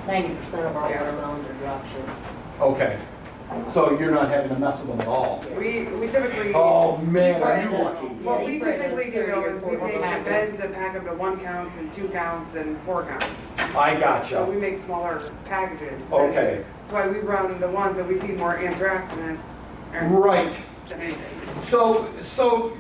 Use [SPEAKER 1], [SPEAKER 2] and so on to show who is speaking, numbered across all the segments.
[SPEAKER 1] 90% of our watermelons are drop ship.
[SPEAKER 2] Okay, so you're not having to mess with them at all?
[SPEAKER 3] We typically.
[SPEAKER 2] Oh, man, are you
[SPEAKER 1] Right.
[SPEAKER 2] lucky?
[SPEAKER 3] What
[SPEAKER 1] Yeah,
[SPEAKER 3] we
[SPEAKER 1] you probably
[SPEAKER 3] typically
[SPEAKER 1] does
[SPEAKER 3] do
[SPEAKER 1] 30 or
[SPEAKER 3] is we
[SPEAKER 1] 40
[SPEAKER 3] take the
[SPEAKER 1] pack.
[SPEAKER 3] beds and pack them to 1 counts and 2 counts and 4 counts.
[SPEAKER 2] I
[SPEAKER 3] So
[SPEAKER 2] gotcha.
[SPEAKER 3] we make smaller packages.
[SPEAKER 2] Okay,
[SPEAKER 3] That's why we run the ones that we see more anthraxinous.
[SPEAKER 2] right.
[SPEAKER 3] Than anything.
[SPEAKER 2] So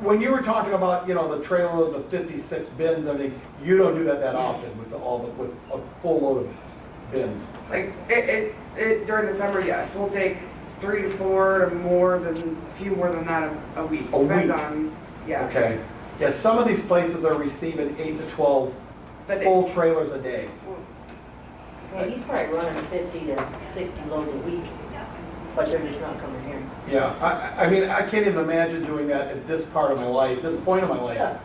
[SPEAKER 2] when you were talking about, you know, the trailer loads of 56 bins, I mean, you don't do that often with with a full load of bins?
[SPEAKER 3] Like, during the summer, yes, we'll take 3 to 4 to more than, a few more than that a week.
[SPEAKER 2] A
[SPEAKER 3] Depends
[SPEAKER 2] week?
[SPEAKER 3] on, yeah.
[SPEAKER 2] Okay. Yeah, some of these places are receiving 8 to 12
[SPEAKER 3] But they-
[SPEAKER 2] full trailers a day.
[SPEAKER 1] Yeah, he's probably running 50 to 60 loads a week, but they're just not coming here.
[SPEAKER 2] Yeah, I mean, I can't even imagine doing that at this part of my life, this point of my life.
[SPEAKER 1] Yeah.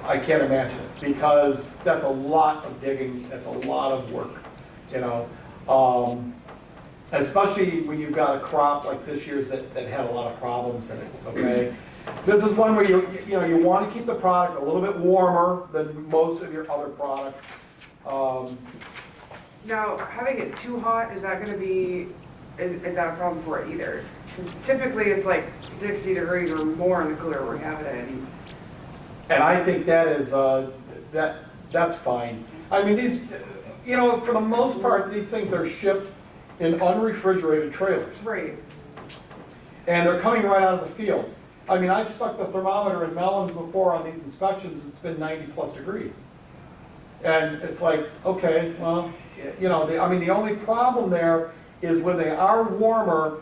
[SPEAKER 2] I can't imagine it, because that's a lot of digging, that's a lot of work, you know? Especially when you've got a crop like this year's that had a lot of problems in it, okay? This is one where you want to keep the product a little bit warmer than most of your other products.
[SPEAKER 3] Now, having it too hot, is that gonna be, is that a problem for it either? Because typically it's like 60 degrees or more in the cooler we're having it in.
[SPEAKER 2] And I think that is, that's fine. I mean, these, you know, for the most part, these things are shipped in unrefrigerated trailers.
[SPEAKER 3] Right.
[SPEAKER 2] And they're coming right out of the field. I mean, I've stuck the thermometer in melons before on these inspections, it's been 90+ degrees. And it's like, okay, well, you know, I mean, the only problem there is when they are warmer,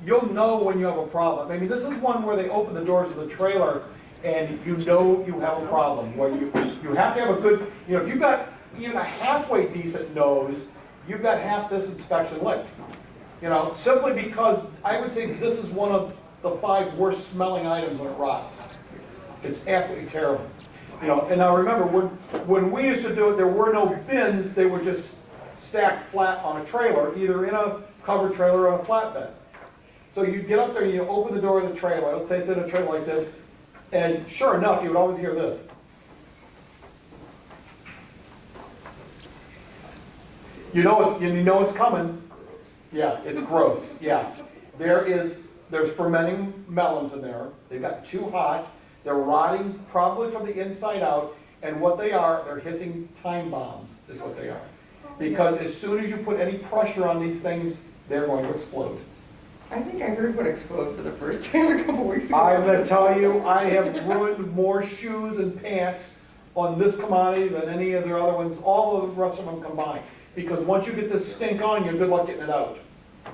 [SPEAKER 2] you'll know when you have a problem. I mean, this is one where they open the doors of the trailer and you know you have a problem, where you have to have a good, you know, if you've got even a halfway decent nose, you've got half this inspection licked. You know, simply because I would say this is one of the 5 worst smelling items when it rots. It's absolutely terrible. You know, and now remember, when we used to do it, there were no bins, they were just stacked flat on a trailer, either in a covered trailer or on a flatbed. So you get up there and you open the door of the trailer, let's say it's in a trailer like this, and sure enough, you would always hear this. You know it's coming. Yeah, it's gross, yes. There's fermenting melons in there. They've got too hot. They're rotting probably from the inside out. And what they are, they're hissing time bombs is what they are. Because as soon as you put any pressure on these things, they're going to explode.
[SPEAKER 4] I think I heard what exploded for the first time a couple weeks ago.
[SPEAKER 2] I'm gonna tell you, I have ruined more shoes and pants on this commodity than any of the other ones, all of the rest of them combined. Because once you get this stink on you, good luck getting it out.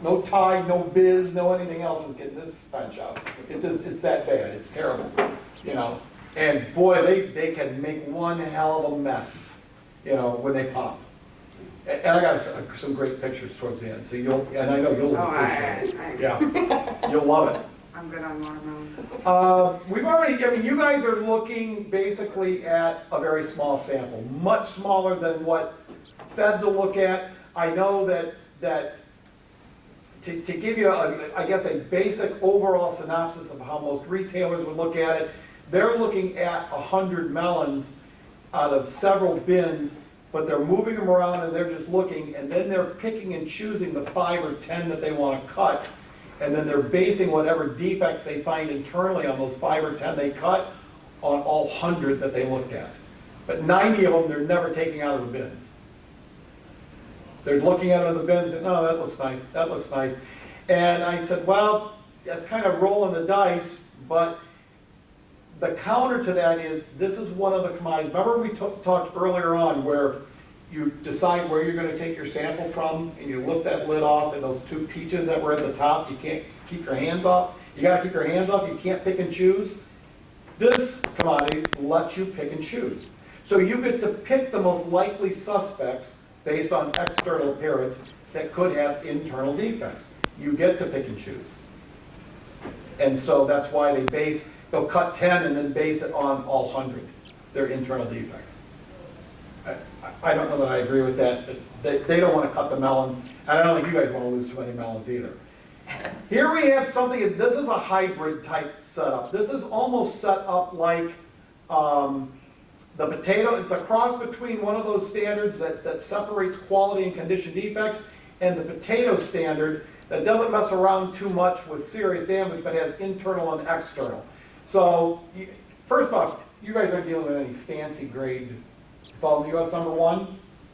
[SPEAKER 2] No Tide, no Biz, no anything else is getting this stench out. It's that bad, it's terrible, you know? And boy, they can make one hell of a mess, you know, when they pop. And I got some great pictures towards the end, so I know you'll appreciate it. Yeah, you'll love it.
[SPEAKER 3] I'm good on watermelon.
[SPEAKER 2] We've already, I mean, you guys are looking basically at a very small sample, much smaller than what feds will look at. I know that to give you, I guess, a basic overall synopsis of how most retailers would look at it, they're looking at 100 melons out of several bins, but they're moving them around and they're just looking, and then they're picking and choosing the 5 or 10 that they want to cut, and then they're basing whatever defects they find internally on those 5 or 10 they cut on all 100 that they looked at. But 90 of them, they're never taking out of the bins. They're looking at the bins and, oh, that looks nice, that looks nice. And I said, well, that's kind of rolling the dice, but the counter to that is, this is one of the commodities. Remember we talked earlier on where you decide where you're gonna take your sample from, and you lift that lid off, and those 2 peaches that were at the top, you can't keep your hands off. You gotta keep your hands off, you can't pick and choose. This commodity lets you pick and choose. So you get to pick the most likely suspects based on external appearance that could have internal defects. You get to pick and choose. And so that's why they'll cut 10 and then base it on all 100, their internal defects. I don't know that I agree with that, but they don't want to cut the melons, and I don't think you guys want to lose too many melons either. Here we have something, this is a hybrid type setup. This is almost set up like The potato, it's a cross between one of those standards that separates quality and condition defects and the potato standard that doesn't mess around too much with serious damage, but has internal and external. So, first off, you guys aren't dealing with any fancy grade. It's all US number 1?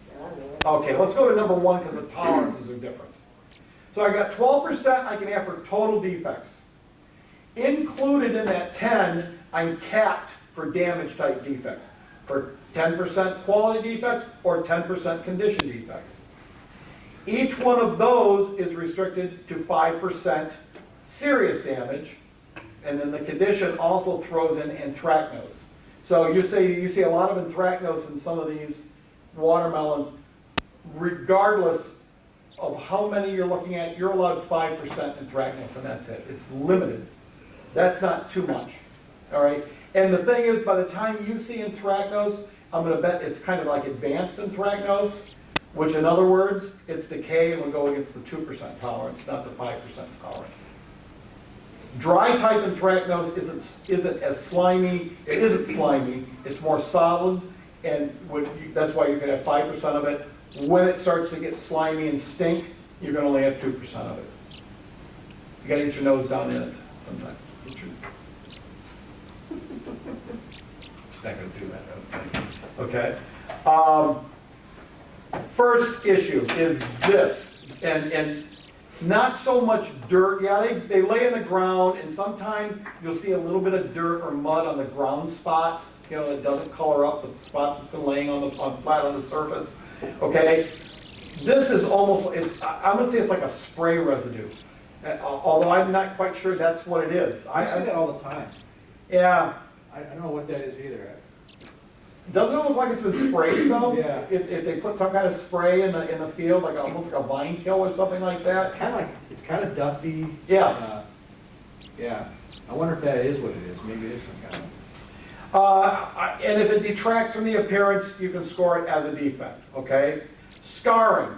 [SPEAKER 1] Yeah, I know.
[SPEAKER 2] Okay, let's go to number 1 because the tolerances are different. So I got 12% I can have for total defects. Included in that 10, I'm capped for damage type defects. For 10% quality defects or 10% condition defects. Each one of those is restricted to 5% serious damage, and then the condition also throws in anthracnose. So you see a lot of anthracnose in some of these watermelons, regardless of how many you're looking at, you're allowed 5% anthracnose, and that's it. It's limited. That's not too much, all right? And the thing is, by the time you see anthracnose, I'm gonna bet it's kind of like advanced anthracnose, which in other words, it's decay and will go against the 2% tolerance, not the 5% tolerance. Dry type anthracnose isn't as slimy, it isn't slimy, it's more solid, and that's why you're gonna have 5% of it. When it starts to get slimy and stink, you're gonna only have 2% of it. You gotta get your nose down in it sometime. It's not gonna do that, okay? First issue is this, and not so much dirt. Yeah, they lay in the ground, and sometimes you'll see a little bit of dirt or mud on the ground spot, that doesn't color up the spot that's been laying flat on the surface, okay? This is almost, I'm gonna say it's like a spray residue, although I'm not quite sure that's what it is.
[SPEAKER 5] I see that all the time.
[SPEAKER 2] Yeah.
[SPEAKER 5] I don't know what that is either.
[SPEAKER 2] Doesn't it look like it's been sprayed though?
[SPEAKER 5] Yeah.
[SPEAKER 2] If they put some kind of spray in the field, like almost like a vine kill or something like that?
[SPEAKER 5] It's kind of dusty.
[SPEAKER 2] Yes.
[SPEAKER 5] Yeah. I wonder if that is what it is. Maybe it is some kind of.
[SPEAKER 2] And if it detracts from the appearance, you can score it as a defect, okay? Scarring.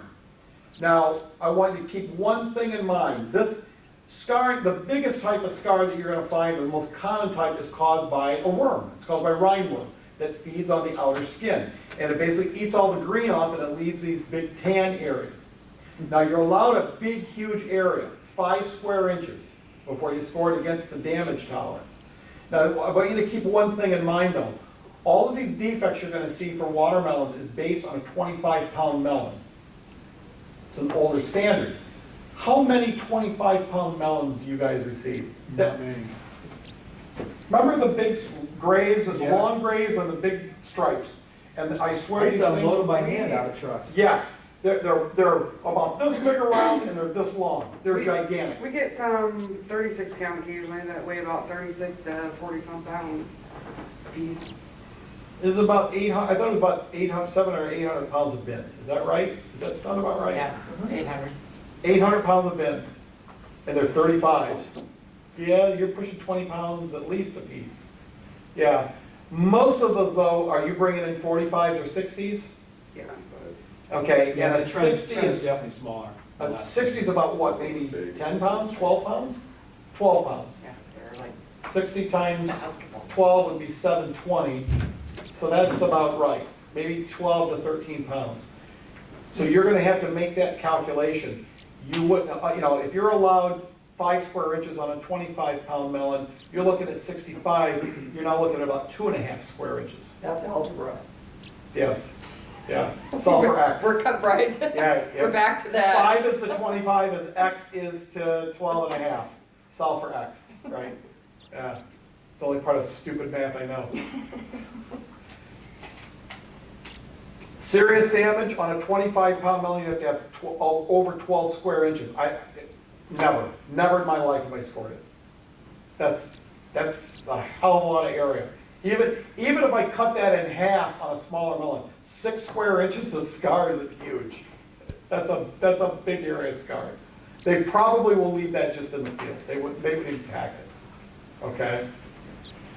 [SPEAKER 2] Now, I want you to keep one thing in mind. This scarring, the biggest type of scar that you're gonna find, or the most common type, is caused by a worm. It's caused by rhindworm that feeds on the outer skin. And it basically eats all the green off and it leaves these big tan areas. Now, you're allowed a big, huge area, 5 square inches, before you score it against the damage tolerance. Now, I want you to keep one thing in mind though. All of these defects you're gonna see for watermelons is based on a 25-pound melon. It's an older standard. How many 25-pound melons do you guys receive?
[SPEAKER 5] Not many.
[SPEAKER 2] Remember the big grays, the
[SPEAKER 5] Yeah.
[SPEAKER 2] long grays and the big stripes? And I
[SPEAKER 5] I
[SPEAKER 2] swear
[SPEAKER 5] used
[SPEAKER 2] these
[SPEAKER 5] to unload them
[SPEAKER 2] things,
[SPEAKER 5] by hand out of trucks.
[SPEAKER 2] yes, they're about this big around and they're this long. They're gigantic.
[SPEAKER 3] We get some 36 count occasionally that weigh about 36 to 40 some pounds a piece.
[SPEAKER 2] It's about 800, I thought it was about 800, 700 or 800 pounds a bin. Is that right? Does that sound about right?
[SPEAKER 1] Yeah, 800.
[SPEAKER 2] 800 pounds a bin, and they're 35s. Yeah, you're pushing 20 pounds at least a piece. Yeah. Most of those though, are you bringing in 45s or 60s?
[SPEAKER 3] Yeah,
[SPEAKER 2] Okay,
[SPEAKER 5] Yeah,
[SPEAKER 2] and a
[SPEAKER 5] the trend
[SPEAKER 2] 60
[SPEAKER 5] is
[SPEAKER 2] is,
[SPEAKER 5] definitely smaller.
[SPEAKER 2] a 60 is about what, maybe 10 pounds, 12 pounds? 12 pounds.
[SPEAKER 1] Yeah, they're like
[SPEAKER 2] 60 times
[SPEAKER 1] basketball.
[SPEAKER 2] 12 would be 720, so that's about right. Maybe 12 to 13 pounds. So you're gonna have to make that calculation. You wouldn't, if you're allowed 5 square inches on a 25-pound melon, you're looking at 65, you're now looking at about 2.5 square inches.
[SPEAKER 4] That's algebra.
[SPEAKER 2] Yes, yeah, solve for X.
[SPEAKER 4] We're cut right.
[SPEAKER 2] Yeah, yeah.
[SPEAKER 4] We're back to that.
[SPEAKER 2] 5 is to 25 as X is to 12.5. Solve for X, right? Yeah, it's only part of stupid math I know. Serious damage on a 25-pound melon, you have to have over 12 square inches. Never in my life have I scored it. That's a hell of a lot of area. Even if I cut that in half on a smaller melon, 6 square inches of scars is huge. That's a big area of scars. They probably will leave that just in the field. They wouldn't even pack it. Okay.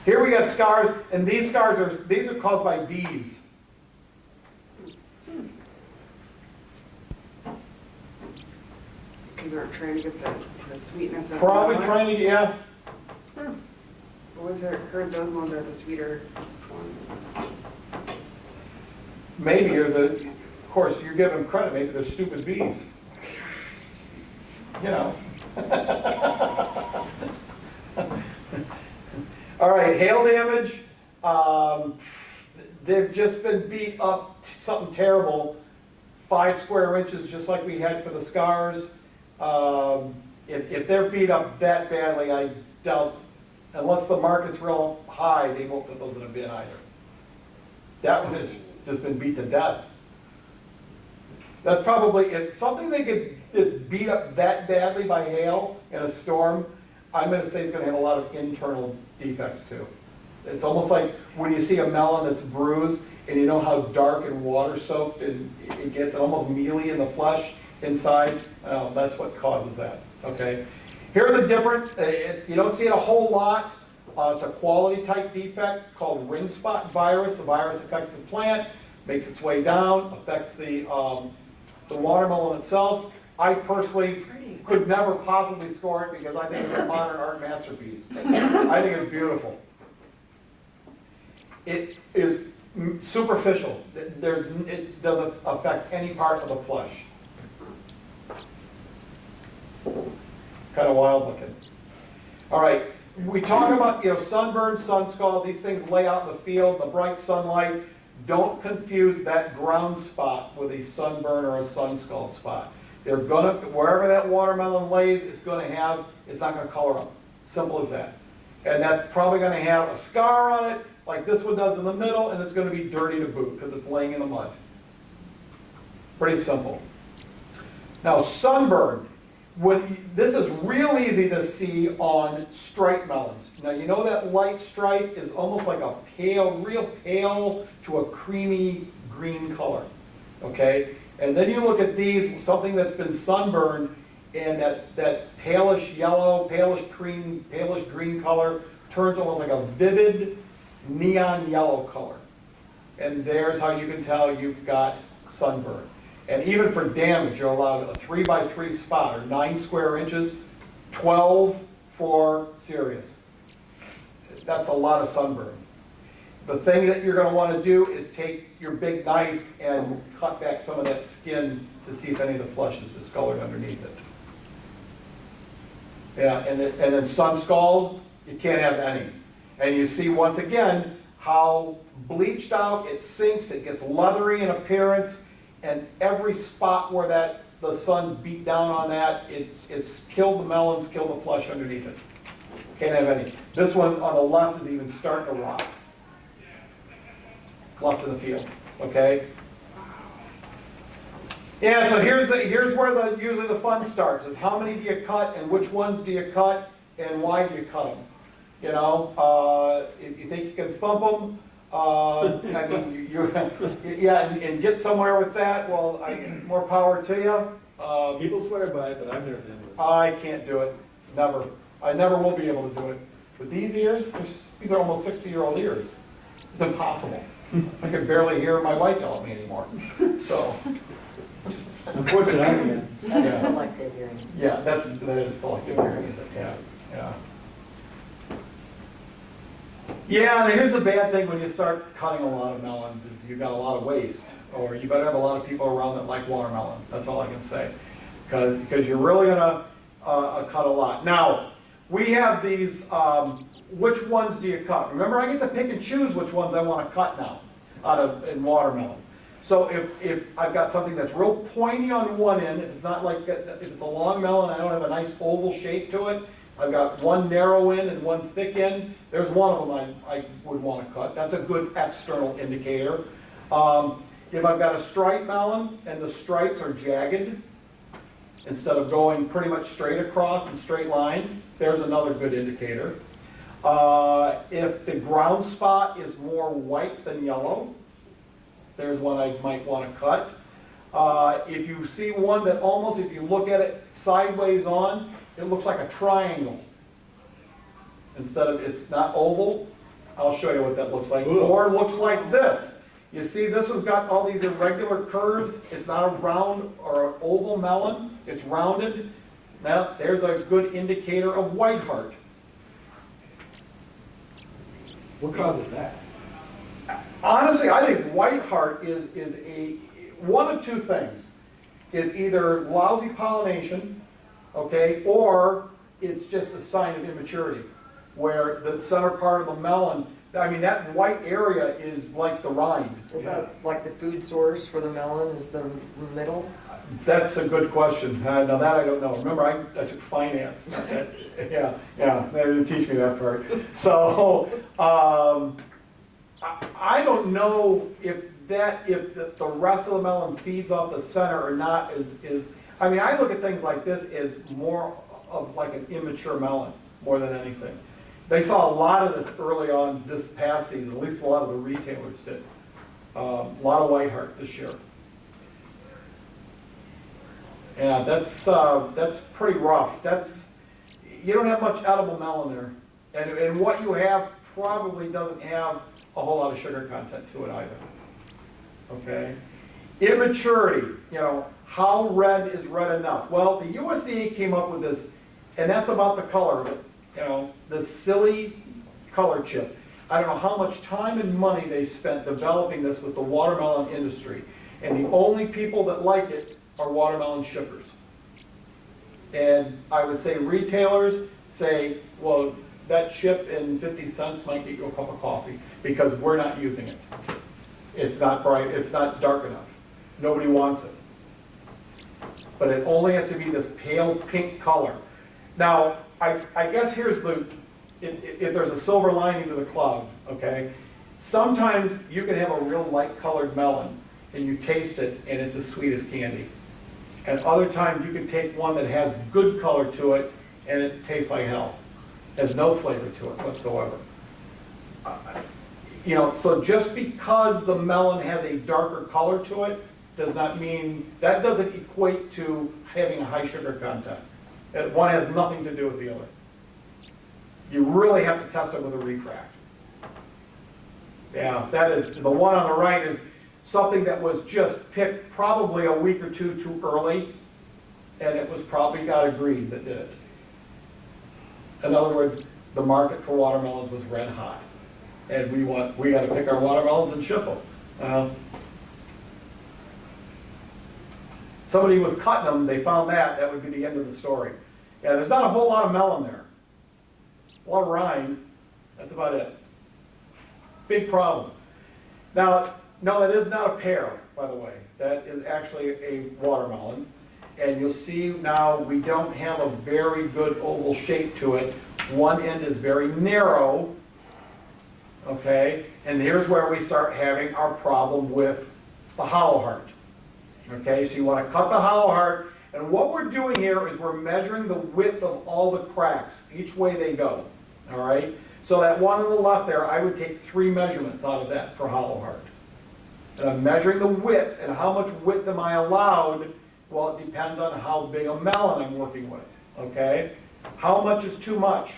[SPEAKER 2] Here we got scars, and these scars are caused by bees.
[SPEAKER 3] because they're trying to get the sweetness of
[SPEAKER 2] Probably
[SPEAKER 3] the melon.
[SPEAKER 2] trying to, yeah.
[SPEAKER 3] Always heard those ones are the sweeter ones.
[SPEAKER 2] maybe, of course, you're giving them credit, maybe they're stupid bees. You know. All right, hail damage. They've just been beat up something terrible. 5 square inches, just like we had for the scars. If they're beat up that badly, I doubt, unless the market's real high, they won't put those in a bin either. That one has just been beat to death. That's probably, if something that's beat up that badly by hail in a storm, I'm gonna say it's gonna have a lot of internal defects too. It's almost like when you see a melon that's bruised, and you know how dark and water soaked and it gets almost mealy in the flesh inside, that's what causes that, okay? Here's a different, you don't see it a whole lot. It's a quality type defect called ring spot virus. The virus affects the plant, makes its way down, affects the watermelon itself. I personally could never possibly score it because I think it's a modern art masterpiece. I think it's beautiful. It is superficial. It doesn't affect any part of the flesh. Kind of wild looking. All right, we talk about, sunburn, sun scald, these things lay out in the field, the bright sunlight. Don't confuse that ground spot with a sunburn or a sun scald spot. They're gonna, wherever that watermelon lays, it's not gonna color up. Simple as that. And that's probably gonna have a scar on it, like this one does in the middle, and it's gonna be dirty to boot, because it's laying in the mud. Pretty simple. Now, sunburn. This is real easy to see on striped melons. Now, you know that light stripe is almost like a real pale to a creamy green color, okay? And then you look at these, something that's been sunburned, and that palish yellow, palish green color turns almost like a vivid neon yellow color. And there's how you can tell you've got sunburn. And even for damage, you're allowed a 3x3 spot, or 9 square inches, 12 for serious. That's a lot of sunburn. The thing that you're going to want to do is take your big knife and cut back some of that skin to see if any of the flesh is discolored underneath it. Yeah, and then sun scald, you can't have any. And you see once again how bleached out, it sinks, it gets leathery in appearance, and every spot where the sun beat down on that, it's killed the melons, killed the flesh underneath it. Can't have any. This one on the left is even starting to rot. Left in the field, okay? Yeah, so here's where usually the fun starts, is how many do you cut, and which ones do you cut, and why do you cut them? If you think you can thump them, I mean, and get somewhere with that, well, more power to you.
[SPEAKER 5] People swear by it, but I've never done it.
[SPEAKER 2] I can't do it, never. I never will be able to do it. But these ears, these are almost 60-year-old ears. It's impossible. I can barely hear my wife yell at me anymore, so.
[SPEAKER 5] Unfortunately,
[SPEAKER 1] That's selective hearing.
[SPEAKER 2] Yeah, that is selective hearing, is it? Yeah. Yeah, and here's the bad thing when you start cutting a lot of melons is you've got a lot of waste, or you better have a lot of people around that like watermelon. That's all I can say, because you're really gonna cut a lot. Now, we have these. Which ones do you cut? Remember, I get to pick and choose which ones I want to cut now in watermelon. So if I've got something that's real pointy on one end, if it's not like, if it's a long melon, I don't have a nice oval shape to it, I've got one narrow end and one thick end, there's one of them I would want to cut. That's a good external indicator. If I've got a striped melon and the stripes are jagged, instead of going pretty much straight across in straight lines, there's another good indicator. If the ground spot is more white than yellow, there's one I might want to cut. If you see one that almost, if you look at it sideways on, it looks like a triangle. Instead of, it's not oval, I'll show you what that looks like. Or it looks like this. You see this one's got all these irregular curves. It's not a round or an oval melon, it's rounded. Now, there's a good indicator of white heart.
[SPEAKER 5] what causes that?
[SPEAKER 2] Honestly, I think white heart is one of two things. It's either lousy pollination, okay, or it's just a sign of immaturity, where the center part of the melon, I mean, that white area is like the rind.
[SPEAKER 4] Is that like the food source for the melon is the middle?
[SPEAKER 2] That's a good question. Now that I don't know. Remember, I took finance. Yeah, they didn't teach me that part. So, I don't know if the rest of the melon feeds off the center or not I mean, I look at things like this as more of like an immature melon, more than anything. They saw a lot of this early on this past season, at least a lot of the retailers did. A lot of white heart this year. Yeah, that's pretty rough. You don't have much edible melon there. And what you have probably doesn't have a whole lot of sugar content to it either. Okay? Immaturity, how red is red enough? Well, the USDA came up with this, and that's about the color of it. This silly color chip. I don't know how much time and money they spent developing this with the watermelon industry. And the only people that like it are watermelon shippers. And I would say retailers say, well, that chip in 50 cents might get you a cup of coffee because we're not using it. It's not bright, it's not dark enough. Nobody wants it. But it only has to be this pale pink color. Now, I guess here's if there's a silver lining to the cloud, okay? Sometimes you can have a real light colored melon and you taste it and it's as sweet as candy. And other times you can take one that has good color to it and it tastes like hell. Has no flavor to it whatsoever. So just because the melon has a darker color to it does not mean, that doesn't equate to having a high sugar content. One has nothing to do with the other. You really have to test it with a refract. Yeah, that is, the one on the right is something that was just picked probably a week or two too early, and it was probably got a breed that did it. In other words, the market for watermelons was red hot. And we got to pick our watermelons and ship them. Somebody was cutting them, they found that would be the end of the story. Yeah, there's not a whole lot of melon there. A lot of rind, that's about it. Big problem. Now, no, that is not a pear, by the way. That is actually a watermelon. And you'll see now we don't have a very good oval shape to it. One end is very narrow, okay? And here's where we start having our problem with the hollow heart. Okay, so you want to cut the hollow heart, and what we're doing here is we're measuring the width of all the cracks, each way they go, all right? So that one on the left there, I would take 3 measurements out of that for hollow heart. And I'm measuring the width, and how much width am I allowed? Well, it depends on how big a melon I'm working with, okay? How much is too much?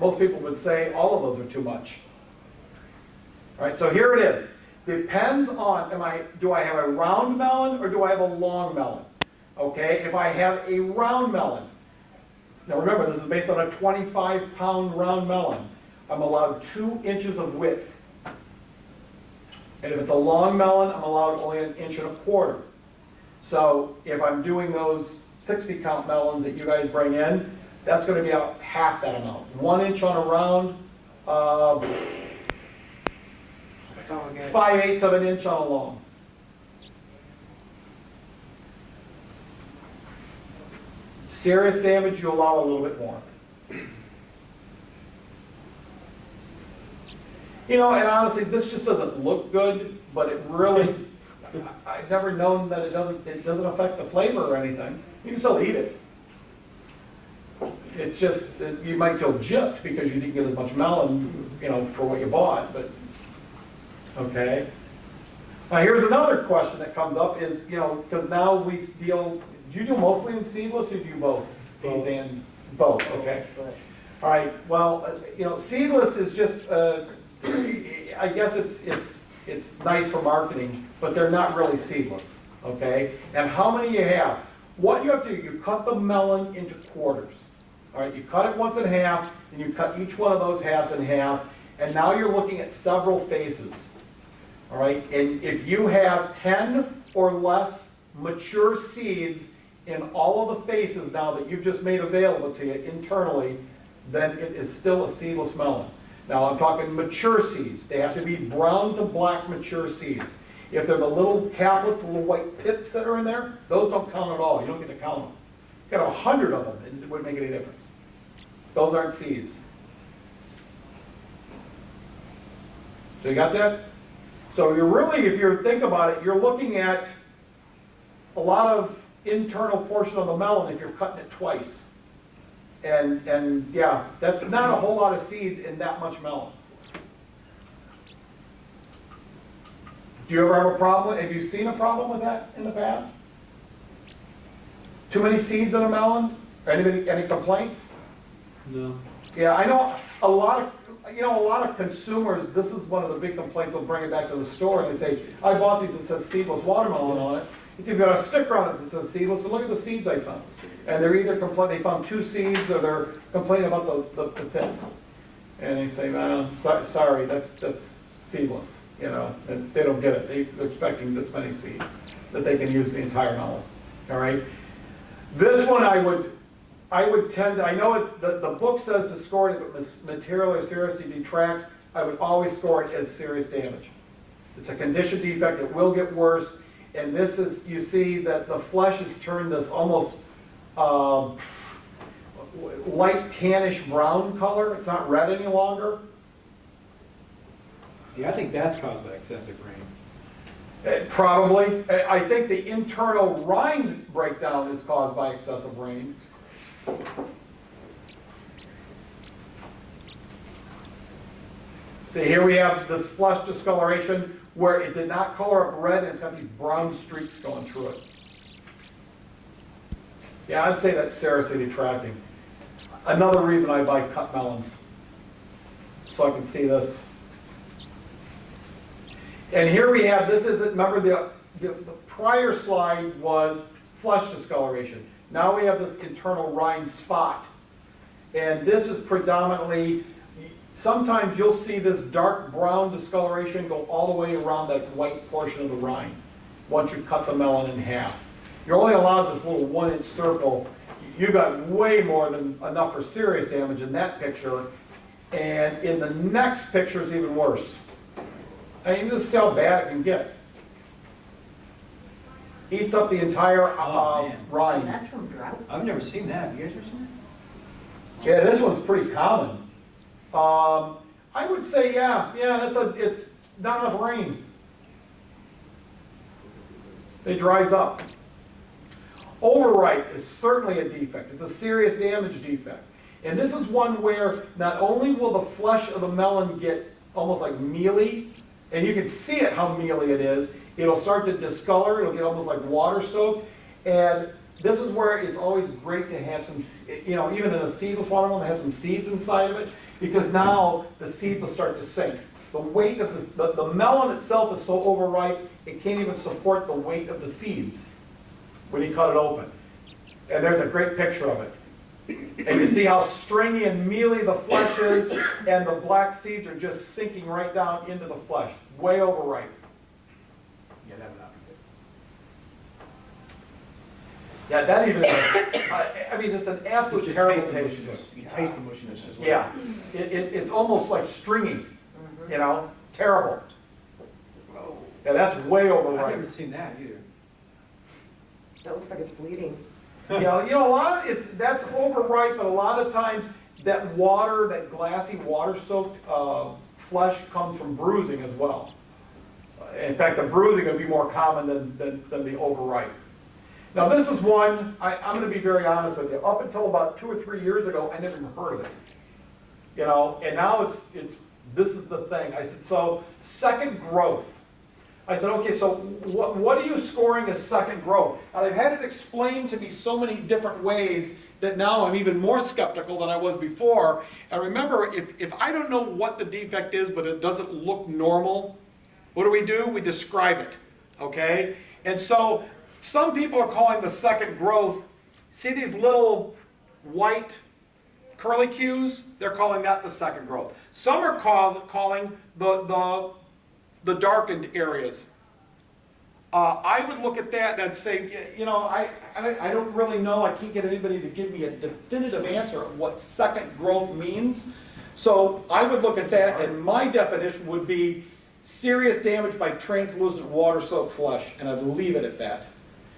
[SPEAKER 2] Most people would say all of those are too much. All right, so here it is. Depends on, do I have a round melon or do I have a long melon? Okay, if I have a round melon, now remember this is based on a 25-pound round melon, I'm allowed 2 inches of width. And if it's a long melon, I'm allowed only 1.25 inches. So if I'm doing those 60-count melons that you guys bring in, that's going to be about half that amount. 1 inch on a round, 5/8 of an inch on a long. Serious damage, you allow a little bit more. And honestly, this just doesn't look good, but it really, I've never known that it doesn't affect the flavor or anything. You can still eat it. It's just, you might feel gypped because you didn't get as much melon, for what you bought, but, okay. Now here's another question that comes up is, because now we deal, do you do mostly in seedless or do you both? Seeds and both, okay. All right, well, seedless is just, I guess it's nice for marketing, but they're not really seedless, okay? And how many you have? What you have to do, you cut the melon into quarters. All right, you cut it once in half, and you cut each one of those halves in half, And now you're looking at several faces, all right? And if you have 10 or less mature seeds in all of the faces now that you've just made available to you internally, then it is still a seedless melon. Now I'm talking mature seeds. They have to be brown to black mature seeds. If they're the little caplets, the little white pips that are in there, those don't count at all. You don't get to count them. You got 100 of them, and it wouldn't make any difference. Those aren't seeds. So you got that? So you're really, if you think about it, you're looking at a lot of internal portion of the melon if you're cutting it twice. And yeah, that's not a whole lot of seeds in that much melon. Do you ever have a problem? Have you seen a problem with that in the past? Too many seeds in a melon? Or any complaints?
[SPEAKER 5] No.
[SPEAKER 2] Yeah, I know a lot of consumers, this is one of the big complaints, they'll bring it back to the store and they say, I bought these that says seedless watermelon on it. It's even got a sticker on it that says seedless, and look at the seeds I found. And they're either they found 2 seeds, or they're complaining about the pips. And they say, well, sorry, that's seedless, you know, and they don't get it. They're expecting this many seeds that they can use the entire melon, all right? This one I would tend to, I know it's, the book says to score it if material or seriously detracts, I would always score it as serious damage. It's a condition defect, it will get worse, and this is, you see that the flesh has turned this almost light tannish brown color, it's not red any longer.
[SPEAKER 5] See, I think that's caused by excessive rain.
[SPEAKER 2] Probably. I think the internal rind breakdown is caused by excessive rain. See, here we have this flesh discoloration where it did not color up red and it's got these brown streaks going through it. Yeah, I'd say that's seriously detracting. Another reason I buy cut melons, so I can see this. And here we have, this is, remember the prior slide was flesh discoloration. Now we have this internal rind spot. And this is predominantly, sometimes you'll see this dark brown discoloration go all the way around that white portion of the rind once you cut the melon in half. You're only allowed this little 1-inch circle. You've got way more than enough for serious damage in that picture. And in the next picture is even worse. I mean, this is how bad it can get. Eats up the entire
[SPEAKER 5] Oh, man.
[SPEAKER 2] rind.
[SPEAKER 1] That's from drought.
[SPEAKER 5] I've never seen that. Have you guys ever seen that?
[SPEAKER 2] Yeah, this one's pretty common. I would say, yeah, it's not enough rain. It dries up. Overripe is certainly a defect. It's a serious damage defect. And this is one where not only will the flesh of the melon get almost like mealy, and you can see it how mealy it is, it'll start to discolor, it'll get almost like water soaked, and this is where it's always great to have some, you know, even in a seedless watermelon, to have some seeds inside of it, because now the seeds will start to sink. The weight of the melon itself is so overripe, it can't even support the weight of the seeds when you cut it open. And there's a great picture of it. And you see how stringy and mealy the flesh is, and the black seeds are just sinking right down into the flesh, way overripe.
[SPEAKER 5] Yeah, that would not be good.
[SPEAKER 2] Yeah, that even, I mean, just an absolute terrible taste.
[SPEAKER 5] You taste the mushiness as well.
[SPEAKER 2] Yeah, it's almost like stringy, you know, terrible. Yeah, that's way
[SPEAKER 5] I've never
[SPEAKER 2] overripe.
[SPEAKER 5] seen that either.
[SPEAKER 4] That looks like it's bleeding.
[SPEAKER 2] Yeah, you know, a lot of that's overripe, but a lot of times that water, that glassy water-soaked flesh comes from bruising as well. In fact, the bruising would be more common than the overripe. Now this is one, I'm going to be very honest with you. Up until about 2 or 3 years ago, I never even heard of it. You know, and now this is the thing. I said, so second growth. I said, okay, so what are you scoring as second growth? Now they've had it explained to me so many different ways that now I'm even more skeptical than I was before. And remember, if I don't know what the defect is, but it doesn't look normal, what do? We describe it, okay? And so some people are calling the second growth, see these little white curlicues, they're calling that the second growth. Some are calling the darkened areas. I would look at that and I'd say, you know, I don't really know, I can't get anybody to give me a definitive answer of what second growth means. So I would look at that, and my definition would be serious damage by translucent water-soaked flesh, and I'd leave it at that.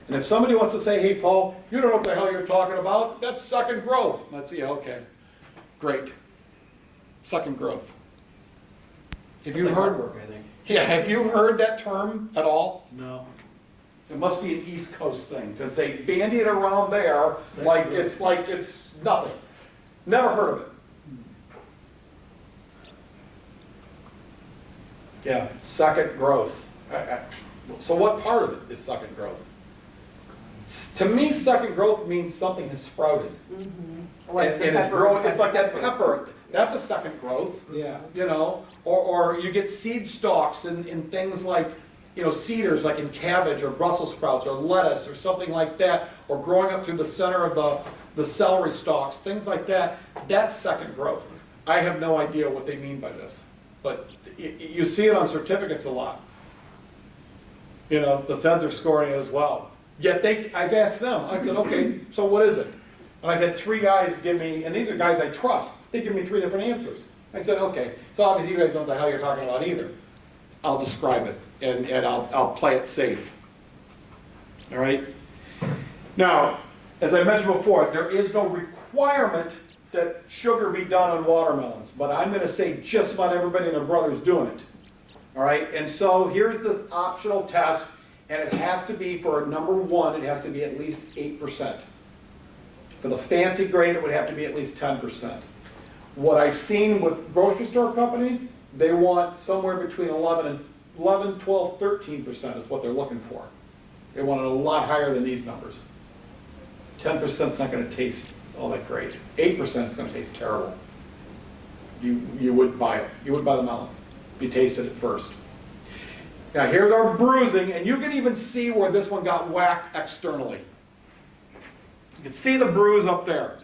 [SPEAKER 2] And if somebody wants to say, hey, Paul, you don't know what the hell you're talking about, that's second growth. Let's see, okay, great. Second growth. Have
[SPEAKER 5] It's
[SPEAKER 2] you
[SPEAKER 5] like
[SPEAKER 2] heard?
[SPEAKER 5] artwork, I think.
[SPEAKER 2] Yeah, have you heard that term at all?
[SPEAKER 5] No.
[SPEAKER 2] It must be an East Coast thing, because they bandy it around there like it's nothing. Never heard of it. Yeah, second growth. So what part of it is second growth? To me, second growth means something has sprouted.
[SPEAKER 4] Like
[SPEAKER 2] And
[SPEAKER 4] the
[SPEAKER 2] it's
[SPEAKER 4] pepper
[SPEAKER 2] growing,
[SPEAKER 4] and
[SPEAKER 2] it's like that
[SPEAKER 4] pepper.
[SPEAKER 2] pepper, that's a second growth.
[SPEAKER 5] Yeah.
[SPEAKER 2] You know, or you get seed stalks in things like, you know, cedars, like in cabbage or Brussels sprouts or lettuce or something like that, or growing up through the center of the celery stalks, things like that. That's second growth. I have no idea what they mean by this, but you see it on certificates a lot. You know, the feds are scoring it as well. Yet I've asked them, I said, okay, so what is it? And I've had 3 guys give me, and these are guys I trust, they give me 3 different answers. I said, okay, so obviously you guys don't know what the hell you're talking about either. I'll describe it, and I'll play it safe. All right? Now, as I mentioned before, there is no requirement that sugar be done on watermelons, but I'm gonna say just about everybody and their brother's doing it. All right, and so here's this optional test, and it has to be, for number 1, it has to be at least 8%. For the fancy grade, it would have to be at least 10%. What I've seen with grocery store companies, they want somewhere between 11, 12, 13% is what they're looking for. They want it a lot higher than these numbers. 10% is not going to taste all that great. 8% is going to taste terrible. You wouldn't buy it. You wouldn't buy the melon if you tasted it first. Now here's our bruising, and you can even see where this one got whacked externally. You can see the bruise up there.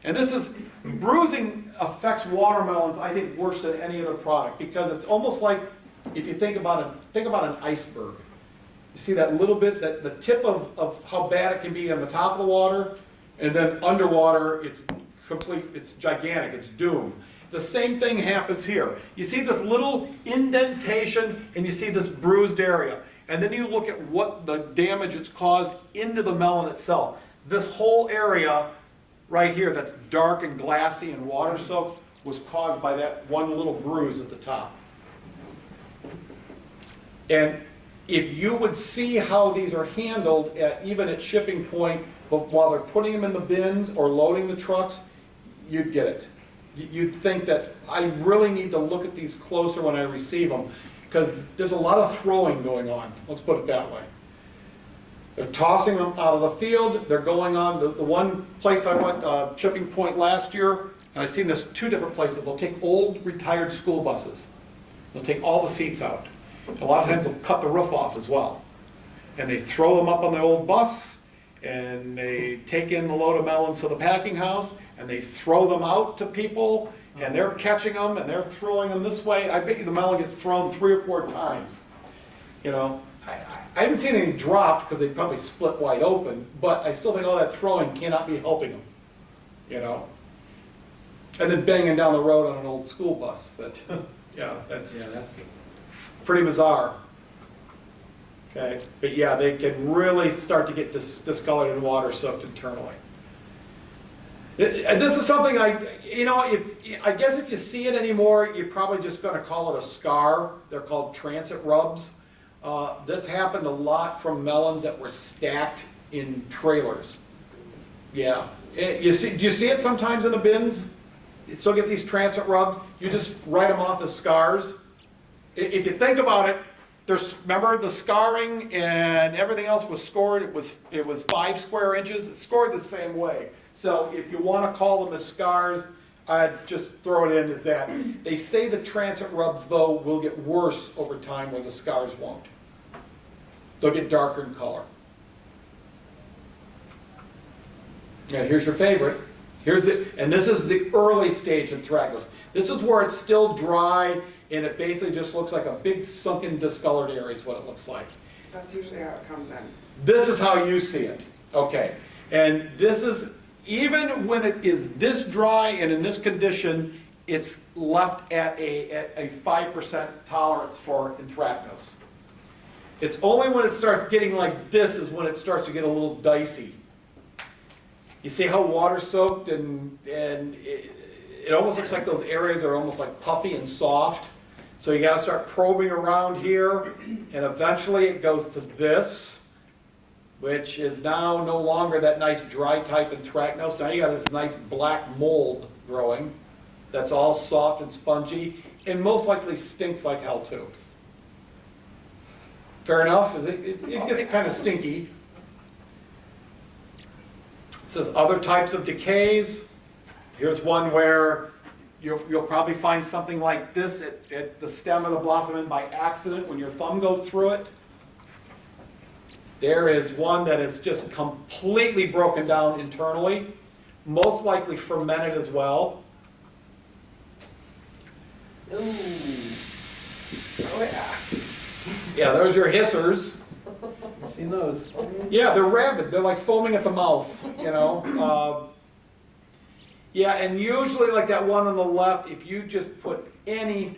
[SPEAKER 2] And this is, bruising affects watermelons, I think, worse than any other product, because it's almost like, if you think about an iceberg. You see that little bit, that the tip of how bad it can be on the top of the water, and then underwater, it's complete, it's gigantic, it's doom. The same thing happens here. You see this little indentation, and you see this bruised area. And then you look at what the damage it's caused into the melon itself. This whole area right here that's dark and glassy and water soaked was caused by that one little bruise at the top. And if you would see how these are handled even at shipping point, but while they're putting them in the bins or loading the trucks, you'd get it. You'd think that I really need to look at these closer when I receive them, because there's a lot of throwing going on, let's put it that way. They're tossing them out of the field, they're going on, the one place I went, shipping point last year, and I've seen this 2 different places, they'll take old retired school buses. They'll take all the seats out. A lot of times they'll cut the roof off as well. And they throw them up on the old bus, and they take in the load of melons to the packing house, and they throw them out to people, and they're catching them, and they're throwing them this way. I bet you the melon gets thrown 3 or 4 times. You know, I haven't seen any dropped, because they probably split wide open, but I still think all that throwing cannot be helping them, you know? And then banging down the road on an old school bus, that, yeah, that's pretty bizarre. Okay, but yeah, they can really start to get discolored and water soaked internally. This is something I guess if you see it anymore, you're probably just going to call it a scar. They're called transit rubs. This happened a lot from melons that were stacked in trailers. Yeah, do you see it sometimes in the bins? You still get these transit rubs. You just write them off as scars. If you think about it, remember the scarring and everything else was scored. It was 5 square inches. It's scored the same way. So if you want to call them as scars, I'd just throw it in as that. They say the transit rubs, though, will get worse over time where the scars won't. They'll get darker in color. And here's your favorite. Here's it, and this is the early stage of anthracnose. This is where it's still dry, and it basically just looks like a big sunken discolored area is what it looks like.
[SPEAKER 3] That's usually how it comes in.
[SPEAKER 2] This is how you see it, okay? And this is, even when it is this dry and in this condition, it's left at a 5% tolerance for anthracnose. It's only when it starts getting like this is when it starts to get a little dicey. You see how water soaked and it almost looks like those areas are almost like puffy and soft. So you gotta start probing around here, and eventually it goes to this, which is now no longer that nice dry type anthracnose. Now you got this nice black mold growing that's all soft and spongy, and most likely stinks like hell too. Fair enough? It gets kind of stinky. It says other types of decays. Here's one where you'll probably find something like this at the stem of the blossom end by accident when your thumb goes through it. There is one that is just completely broken down internally, most likely fermented as well.
[SPEAKER 4] Ooh. Oh, yeah.
[SPEAKER 2] Yeah, those are hissers.
[SPEAKER 5] Seen those?
[SPEAKER 2] Yeah, they're rabid. They're like foaming at the mouth, you know. Yeah, and usually like that one on the left, if you just put any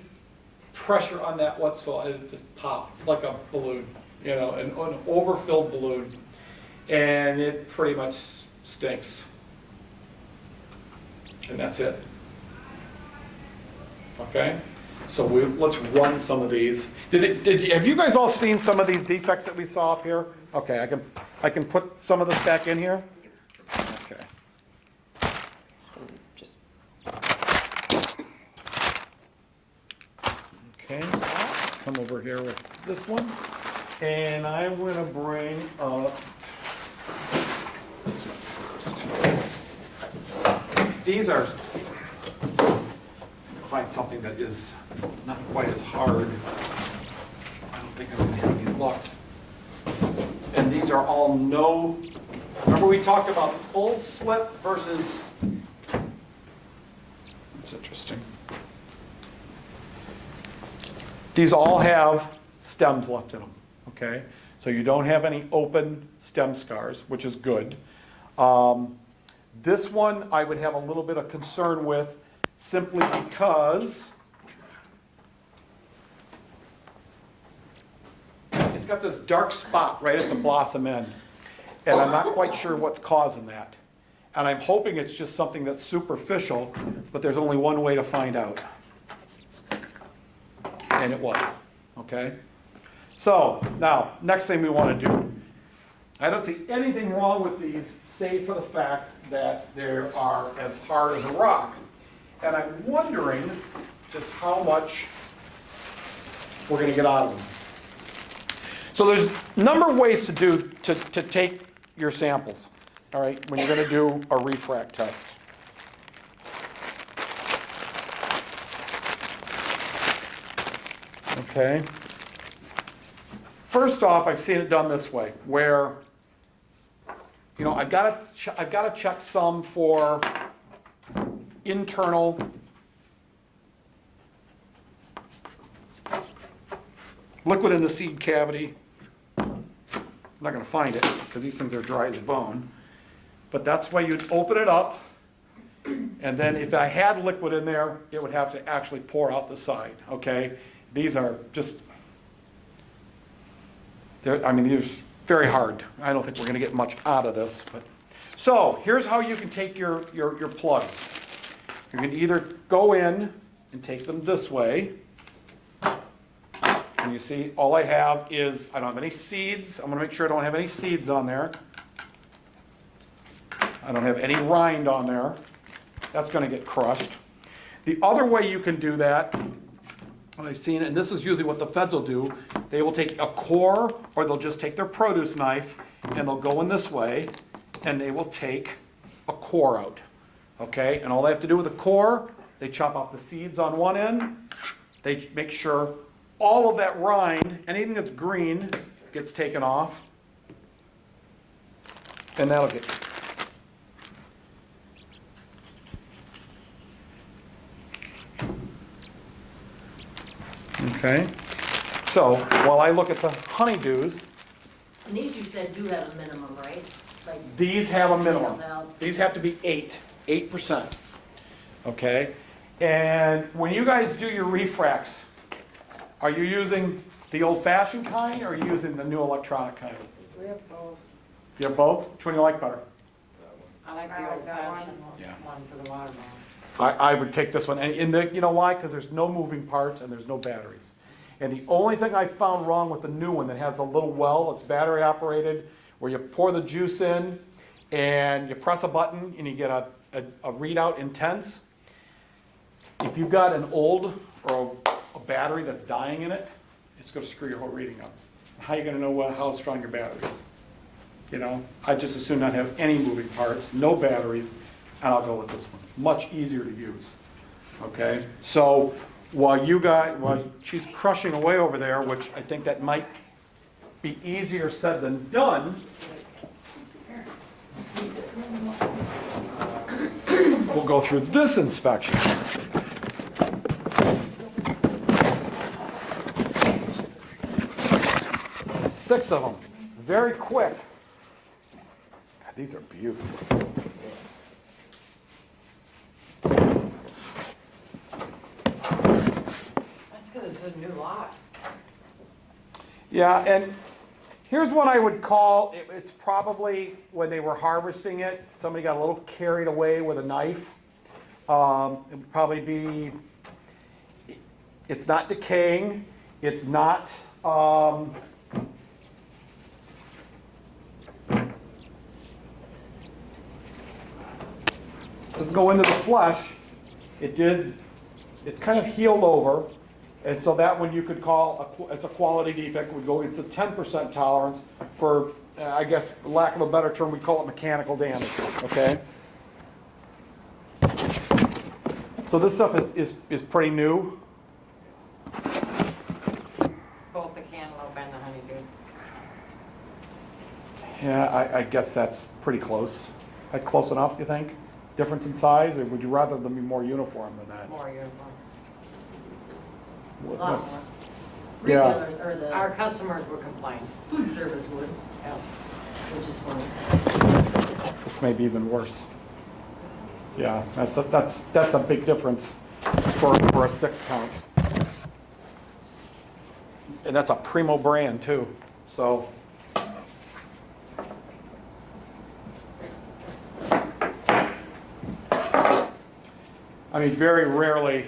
[SPEAKER 2] pressure on that whatsoever, it just pop. It's like a balloon, you know, an overfilled balloon. And it pretty much stinks. And that's it. Okay? So let's run some of these. Have you guys all seen some of these defects that we saw up here? Okay, I can put some of this back in here. Okay.
[SPEAKER 1] Just
[SPEAKER 2] Okay, come over here with this one. And I'm gonna bring up this one first. These are, find something that is not quite as hard. I don't think I'm gonna have any luck. And these are all no, remember we talked about full slip versus, that's interesting. These all have stems left in them, okay? So you don't have any open stem scars, which is good. This one I would have a little bit of concern with simply because it's got this dark spot right at the blossom end. And I'm not quite sure what's causing that. And I'm hoping it's just something that's superficial, but there's only one way to find out. And it was, okay? So, now, next thing we want to do. I don't see anything wrong with these, save for the fact that they are as hard as a rock. And I'm wondering just how much we're going to get out of them. So there's a number of ways to take your samples, all right, when you're going to do a refract test. Okay. First off, I've seen it done this way, where, you know, I've got to check some for internal liquid in the seed cavity. I'm not going to find it because these things are dry as a bone. But that's why you'd open it up, and then if I had liquid in there, it would have to actually pour out the side, okay? These are just, I mean, they're very hard. I don't think we're going to get much out of this. But so here's how you can take your plugs. You can either go in and take them this way. And you see, all I have is, I don't have any seeds. I'm going to make sure I don't have any seeds on there. I don't have any rind on there. That's going to get crushed. The other way you can do that, what I've seen, and this is usually what the feds will do, they will take a core, or they'll just take their produce knife, and they'll go in this way, and they will take a core out. Okay, and all they have to do with the core, they chop off the seeds on one end, they make sure all of that rind, anything that's green, gets taken off, and that'll get Okay? So, while I look at the honeydews,
[SPEAKER 1] And these you said do have a minimum, right? Like,
[SPEAKER 2] these have a minimum.
[SPEAKER 1] Now-
[SPEAKER 2] These have to be 8%. Okay? And when you guys do your refracts, are you using the old-fashioned kind, or are you using the new electronic kind?
[SPEAKER 3] We have both.
[SPEAKER 2] You have both? Which one do you like better?
[SPEAKER 6] I like
[SPEAKER 3] I
[SPEAKER 6] the
[SPEAKER 3] like
[SPEAKER 6] old
[SPEAKER 3] that one.
[SPEAKER 6] fashioned
[SPEAKER 2] Yeah.
[SPEAKER 6] one for the watermelon.
[SPEAKER 2] I would take this one, and you know why? Because there's no moving parts and there's no batteries. And the only thing I found wrong with the new one that has a little well, it's battery operated, where you pour the juice in and you press a button and you get a readout intense. If you've got an old or a battery that's dying in it, it's gonna screw your whole reading up. How are you gonna know how strong your battery is? You know, I just as soon not have any moving parts, no batteries, and I'll go with this one. Much easier to use, okay? So while she's crushing away over there, which I think that might be easier said than done, we'll go through this inspection. Six of them, very quick. God, these are beauts.
[SPEAKER 6] That's because it's a new lot.
[SPEAKER 2] Yeah, and here's what I would call, it's probably when they were harvesting it, somebody got a little carried away with a knife. It would probably be, it's not decaying, it's not, doesn't go into the flesh. It's kind of healed over. And so that one you could call, it's a quality defect, would go, it's a 10% tolerance for, I guess, for lack of a better term, we call it mechanical damage, okay? So this stuff is pretty new.
[SPEAKER 6] Both the cantaloupe and the honeydew.
[SPEAKER 2] Yeah, I guess that's pretty close. Close enough, you think? Difference in size, or would you rather them be more uniform than that?
[SPEAKER 6] More uniform.
[SPEAKER 1] a lot
[SPEAKER 2] What's-
[SPEAKER 1] more.
[SPEAKER 2] Yeah.
[SPEAKER 1] Retailers, or the
[SPEAKER 6] Our customers would complain.
[SPEAKER 1] food service would,
[SPEAKER 6] Yeah.
[SPEAKER 1] which is funny.
[SPEAKER 2] This may be even worse. Yeah, that's a big difference for a 6 count. And that's a Primo brand too, so. I mean, very rarely,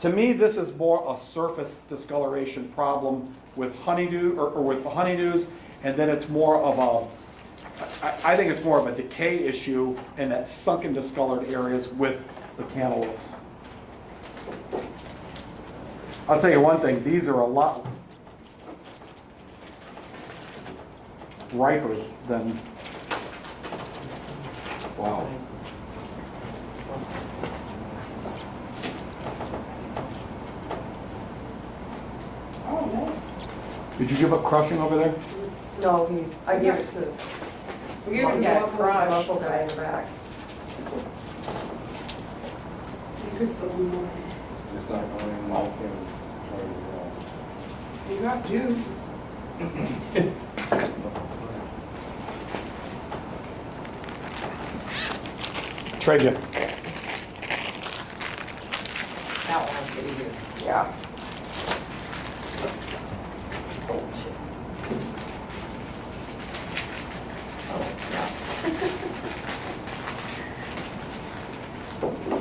[SPEAKER 2] to me, this is more a surface discoloration problem with honeydew, or with the honeydews, and then it's more of I think it's more of a decay issue in that sunken discolored areas with the cantaloupes. I'll tell you one thing, these are a lot riper than, wow. Did you give up crushing over there?
[SPEAKER 4] No, I gave it to
[SPEAKER 3] We gave it
[SPEAKER 6] Yeah,
[SPEAKER 3] to
[SPEAKER 6] it's
[SPEAKER 3] muscle
[SPEAKER 6] crushed.
[SPEAKER 4] muscle guy in the back.
[SPEAKER 3] You could still do more.
[SPEAKER 7] It's not going in my things.
[SPEAKER 3] You got juice.
[SPEAKER 2] Trade you.
[SPEAKER 6] That one's pretty good.
[SPEAKER 4] Yeah.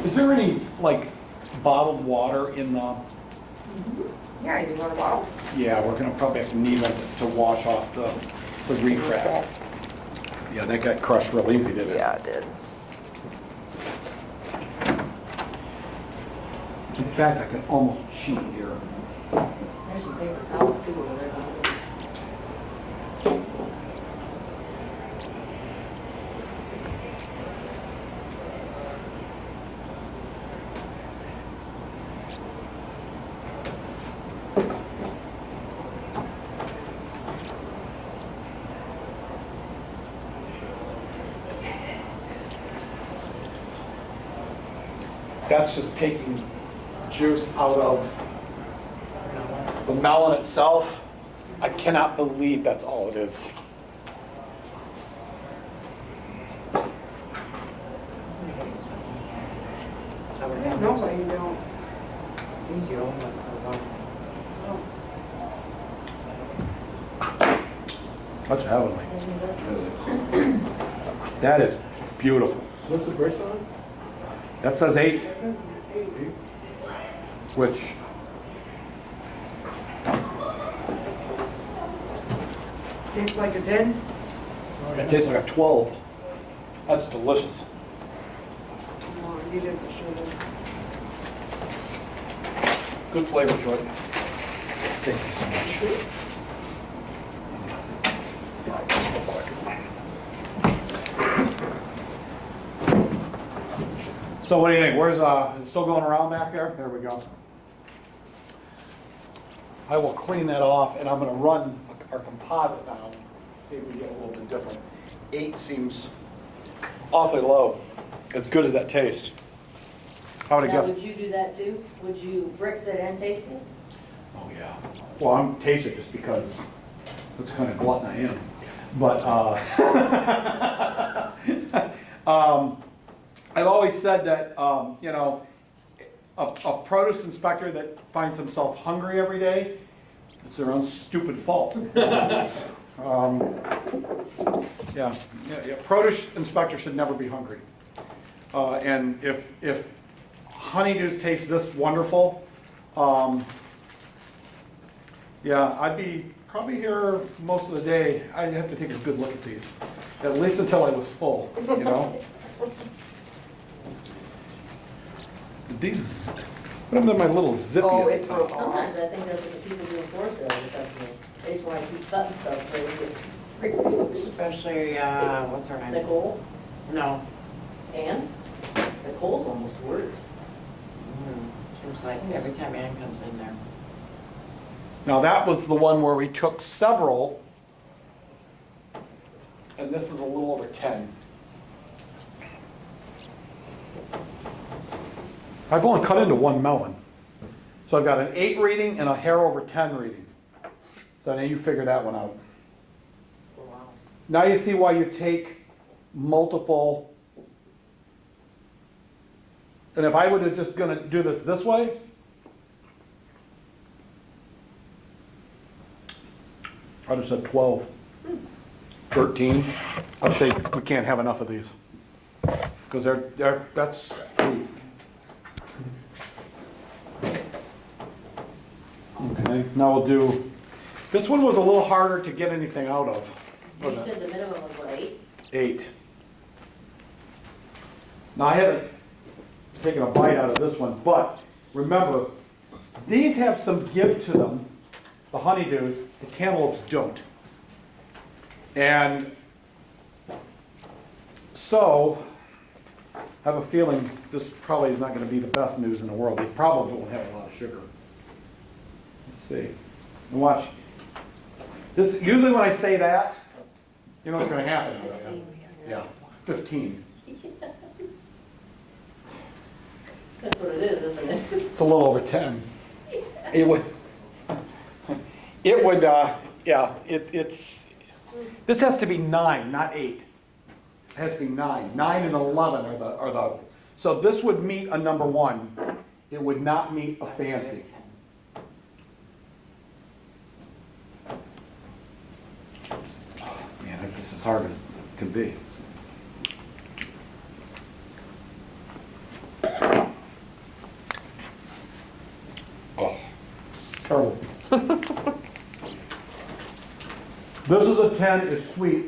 [SPEAKER 2] Is there any, like, bottled water in the,
[SPEAKER 4] Yeah, you do want a bottle?
[SPEAKER 2] yeah, we're gonna probably have to need one to wash off the refract. Yeah, that got crushed real easy, didn't it?
[SPEAKER 4] Yeah, it did.
[SPEAKER 2] In fact, I can almost cheat here.
[SPEAKER 1] There's some paper towels too over there.
[SPEAKER 2] That's just taking juice out of melon itself, I cannot believe that's all it is.
[SPEAKER 3] No, but you don't.
[SPEAKER 6] These you own them for one.
[SPEAKER 2] That's heavenly. That is beautiful.
[SPEAKER 5] What's the price on it?
[SPEAKER 2] That says 8, which,
[SPEAKER 3] Tastes like a 10?
[SPEAKER 2] it tastes like a 12. That's delicious.
[SPEAKER 3] No, you did for sure.
[SPEAKER 2] Good flavor to it. Thank you so much. All right, just real quick. So what do you think? Where's, is it still going around back there? There we go. I will clean that off and I'm gonna run our composite now, see if we get a little bit different. 8 seems awfully low, as good as that tastes. I would have
[SPEAKER 1] Now,
[SPEAKER 2] guessed.
[SPEAKER 1] would you do that too? Would you bricks it and taste it?
[SPEAKER 2] Oh, yeah. Well, I'm tasting just because that's the kind of glutton I am. But, I've always said that, you know, a produce inspector that finds himself hungry every day, it's their own stupid fault. Yeah, produce inspector should never be hungry. And if honeydews taste this wonderful, yeah, I'd be probably here most of the day. I'd have to take a good look at these, at least until I was full, you know? These, what are my little zippy?
[SPEAKER 4] Oh,
[SPEAKER 2] at
[SPEAKER 4] it's
[SPEAKER 2] the top?
[SPEAKER 4] broke.
[SPEAKER 1] Sometimes I think that's what the people do in forest sales, the customers. They just want to keep cutting stuff so they get free food.
[SPEAKER 6] Especially, what's her name?
[SPEAKER 1] Nicole,
[SPEAKER 6] No.
[SPEAKER 1] Ann? Nicole's almost worse.
[SPEAKER 6] Seems like every time Ann comes in there.
[SPEAKER 2] Now, that was the one where we took several, and this is a little over 10. I've only cut into one melon. So I've got an 8 reading and a hair over 10 reading. So now you figure that one out.
[SPEAKER 1] Wow.
[SPEAKER 2] Now you see why you take multiple. And if I would have just gonna do this way, I'd have said 12, 13. I'd say we can't have enough of these. Because that's sweet. Okay, now we'll do, this one was a little harder to get anything out of.
[SPEAKER 1] You said the minimum was what, 8?
[SPEAKER 2] 8. Now I haven't taken a bite out of this one, but remember, these have some give to them, the honeydews, the cantaloupes don't. And so, I have a feeling this probably is not going to be the best news in the world. They probably won't have a lot of sugar. Let's see. And watch. This, usually when I say that, you know what's going to happen. Yeah, 15.
[SPEAKER 1] That's what it is, isn't it?
[SPEAKER 2] It's a little over 10. It would, yeah, it's, this has to be 9, not 8. It has to be 9. 9 and 11 are the, so this would meet a number 1. It would not meet a fancy. Man, it's just as hard as it can be. Oh, terrible. This is a 10, it's sweet.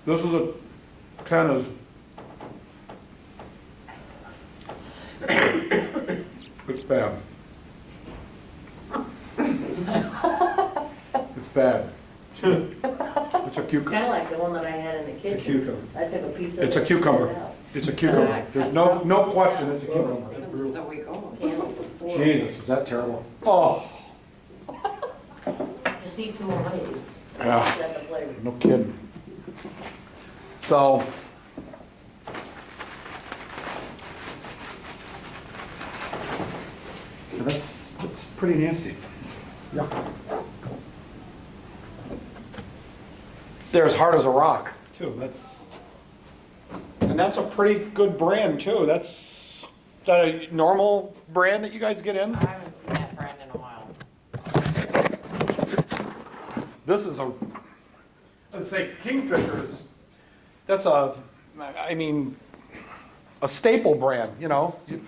[SPEAKER 2] This is a 10 is. It's bad. It's bad. It's a
[SPEAKER 1] It's
[SPEAKER 2] cucumber.
[SPEAKER 1] kind of like the one that I had in the kitchen.
[SPEAKER 2] cucumber.
[SPEAKER 1] I took a piece of it.
[SPEAKER 2] It's a
[SPEAKER 1] and spit
[SPEAKER 2] cucumber.
[SPEAKER 1] it out.
[SPEAKER 2] It's a cucumber. There's no question it's a cucumber.
[SPEAKER 6] So we go.
[SPEAKER 1] Cantaloupe was horrible.
[SPEAKER 2] Jesus, is that terrible? Oh,
[SPEAKER 1] Just need some more honeydew.
[SPEAKER 2] Yeah.
[SPEAKER 1] Set the flavor.
[SPEAKER 2] no kidding. So. That's pretty nasty. Yeah. they're as hard as a rock, too. And that's a pretty good brand, too. Is that a normal brand that you guys get in?
[SPEAKER 6] I haven't seen that brand in a while.
[SPEAKER 2] This is let's say Kingfisher's, that's a staple brand, you know. You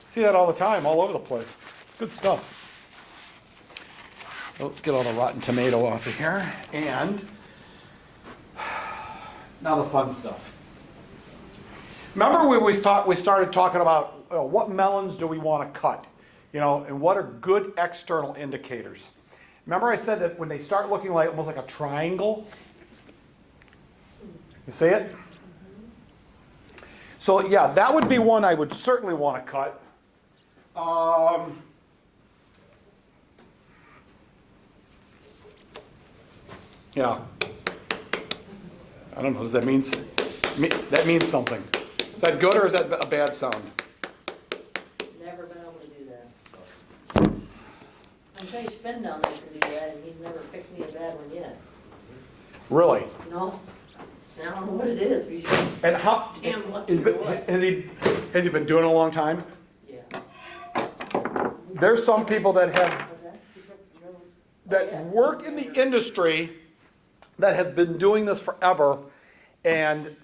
[SPEAKER 2] see that all the time, all over the place. Good stuff. Let's get all the rotten tomato off of here. And now the fun stuff. Remember when we started talking about what melons do we want to cut, you know, and what are good external indicators? Remember I said that when they start looking like almost like a triangle, you see it? So yeah, that would be one I would certainly want to cut. Yeah. I don't know, does that mean, that means something. Is that good or is that a bad sound?
[SPEAKER 1] Never been able to do that. I'm sure Spin down there can do that, and he's never picked me a bad one yet.
[SPEAKER 2] Really?
[SPEAKER 1] No, I don't know what it is, we should,
[SPEAKER 2] And how,
[SPEAKER 1] damn lucky or what.
[SPEAKER 2] has he been doing it a long time?
[SPEAKER 1] Yeah.
[SPEAKER 2] There's some people that have,
[SPEAKER 1] What's that? He puts the nose- Oh,
[SPEAKER 2] that
[SPEAKER 1] yeah.
[SPEAKER 2] work in the industry that have been doing this forever, and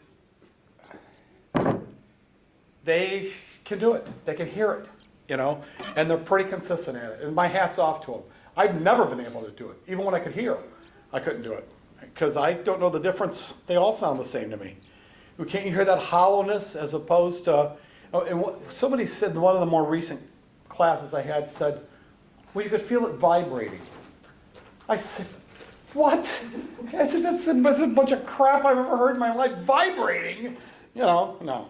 [SPEAKER 2] they can do it. They can hear it, you know, and they're pretty consistent at it. And my hat's off to them. I've never been able to do it. Even when I could hear, I couldn't do it because I don't know the difference. They all sound the same to me. Can't you hear that hollowness as opposed to, oh, and somebody said in one of the more recent classes I had said, well, you could feel it vibrating. I said, what? I said, that's a bunch of crap I've ever heard in my life. Vibrating? You know, no.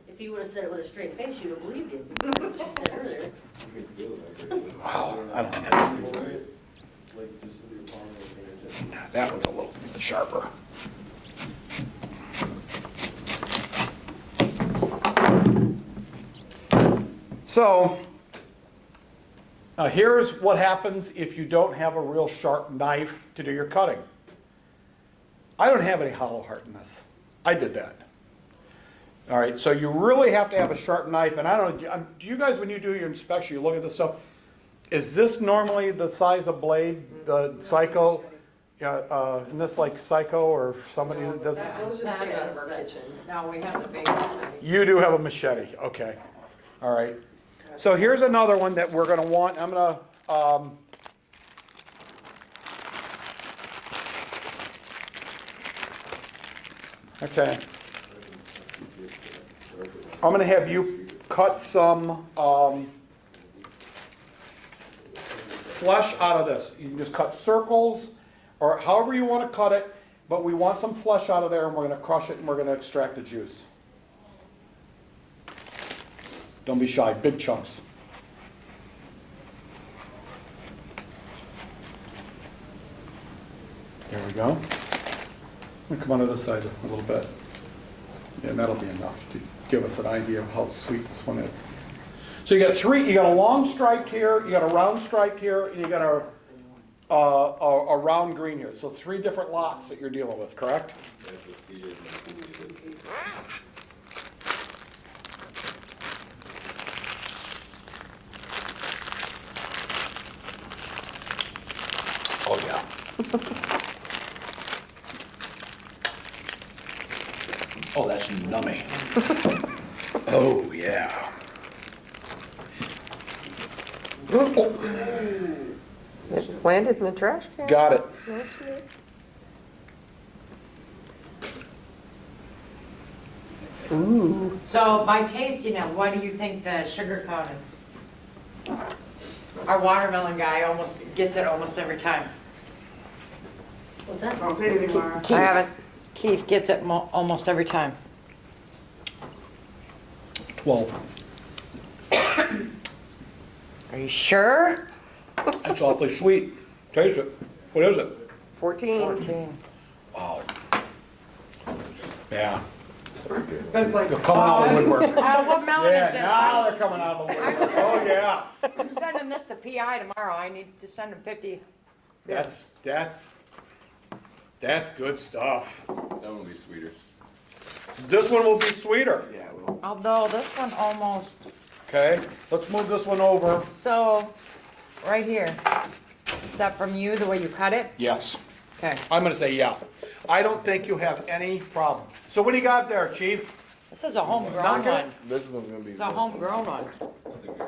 [SPEAKER 1] If he would've said it with a straight face, you'd have believed him, what you said earlier.
[SPEAKER 2] Wow, I don't know. That one's a little bit sharper. So, here's what happens if you don't have a real sharp knife to do your cutting. I don't have any hollow heart in this. I did that. All right, so you really have to have a sharp knife. And I don't know, do you guys, when you do your inspection, you look at this stuff, is this normally the size of blade, the Psycho? Yeah, isn't this like Psycho or somebody that does it?
[SPEAKER 4] Those just came out of our
[SPEAKER 6] That is,
[SPEAKER 4] kitchen.
[SPEAKER 6] No, we have the big machete.
[SPEAKER 2] You do have a machete, okay. All right. So here's another one that we're gonna want. I'm gonna, okay. I'm gonna have you cut some, flesh out of this. You can just cut circles, or however you wanna cut it, but we want some flesh out of there, and we're gonna crush it, and we're gonna extract the juice. Don't be shy, big chunks. There we go. Let me come onto this side a little bit. Yeah, that'll be enough to give us an idea of how sweet this one is. So you got three, you got a long stripe here, you got a round stripe here, and you got a round green here. So three different lots that you're dealing with, correct? Oh, yeah. Oh, that's nummy. Oh, yeah.
[SPEAKER 4] It landed in the trash can.
[SPEAKER 2] Got it.
[SPEAKER 4] That's good.
[SPEAKER 6] So by tasting it, what do you think the sugar coating? Our watermelon guy almost gets it almost every time.
[SPEAKER 1] What's that?
[SPEAKER 3] Don't say anything, Laura.
[SPEAKER 6] Keith.
[SPEAKER 4] I haven't.
[SPEAKER 6] Keith gets it almost every time.
[SPEAKER 2] 12.
[SPEAKER 6] Are you sure?
[SPEAKER 2] That's awfully sweet. Taste it. What is it?
[SPEAKER 4] 14.
[SPEAKER 6] 14.
[SPEAKER 2] Wow. Yeah.
[SPEAKER 3] That's like,
[SPEAKER 2] They're coming out of the woodwork.
[SPEAKER 6] What melon is this?
[SPEAKER 2] Now they're coming out of the woodwork. Oh, yeah.
[SPEAKER 6] I'm sending this to PI tomorrow. I need to send him 50.
[SPEAKER 2] That's, That's good stuff.
[SPEAKER 7] That one will be sweeter.
[SPEAKER 2] This one will be sweeter.
[SPEAKER 7] Yeah, a little.
[SPEAKER 6] Although this one almost,
[SPEAKER 2] Okay, let's move this one over.
[SPEAKER 6] so, right here. Is that from you, the way you cut it?
[SPEAKER 2] Yes,
[SPEAKER 6] Okay.
[SPEAKER 2] I'm gonna say yeah. I don't think you have any problem. So what do you got there, chief?
[SPEAKER 6] This is a homegrown
[SPEAKER 2] Knock it.
[SPEAKER 6] one.
[SPEAKER 7] This one's gonna be.
[SPEAKER 6] It's a homegrown one.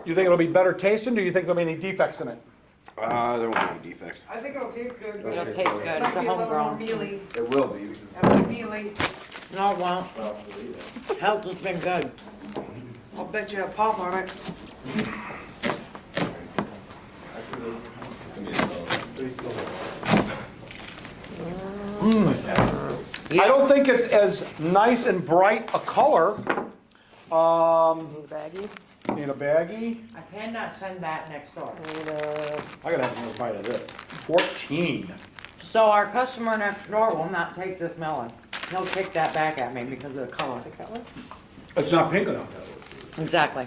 [SPEAKER 2] You think it'll be better tasting, or do you think there'll be any defects in it?
[SPEAKER 7] There won't be any defects.
[SPEAKER 3] I think it'll taste good. but
[SPEAKER 6] It'll
[SPEAKER 3] it
[SPEAKER 6] taste good. It's
[SPEAKER 3] might
[SPEAKER 6] a
[SPEAKER 3] be little more
[SPEAKER 6] homegrown.
[SPEAKER 3] mealy.
[SPEAKER 7] It will be because.
[SPEAKER 3] It'll be mealy.
[SPEAKER 6] No, it won't. Health has been good.
[SPEAKER 3] I'll bet you a pop on it.
[SPEAKER 2] I don't think it's as nice and bright a color.
[SPEAKER 6] Need a baggie?
[SPEAKER 2] Need a baggie?
[SPEAKER 6] I cannot send that next door.
[SPEAKER 2] I gotta have another bite of this. 14.
[SPEAKER 6] So our customer next door will not take this melon. He'll kick that back at me because of the color.
[SPEAKER 2] It's not pink enough.
[SPEAKER 6] Exactly.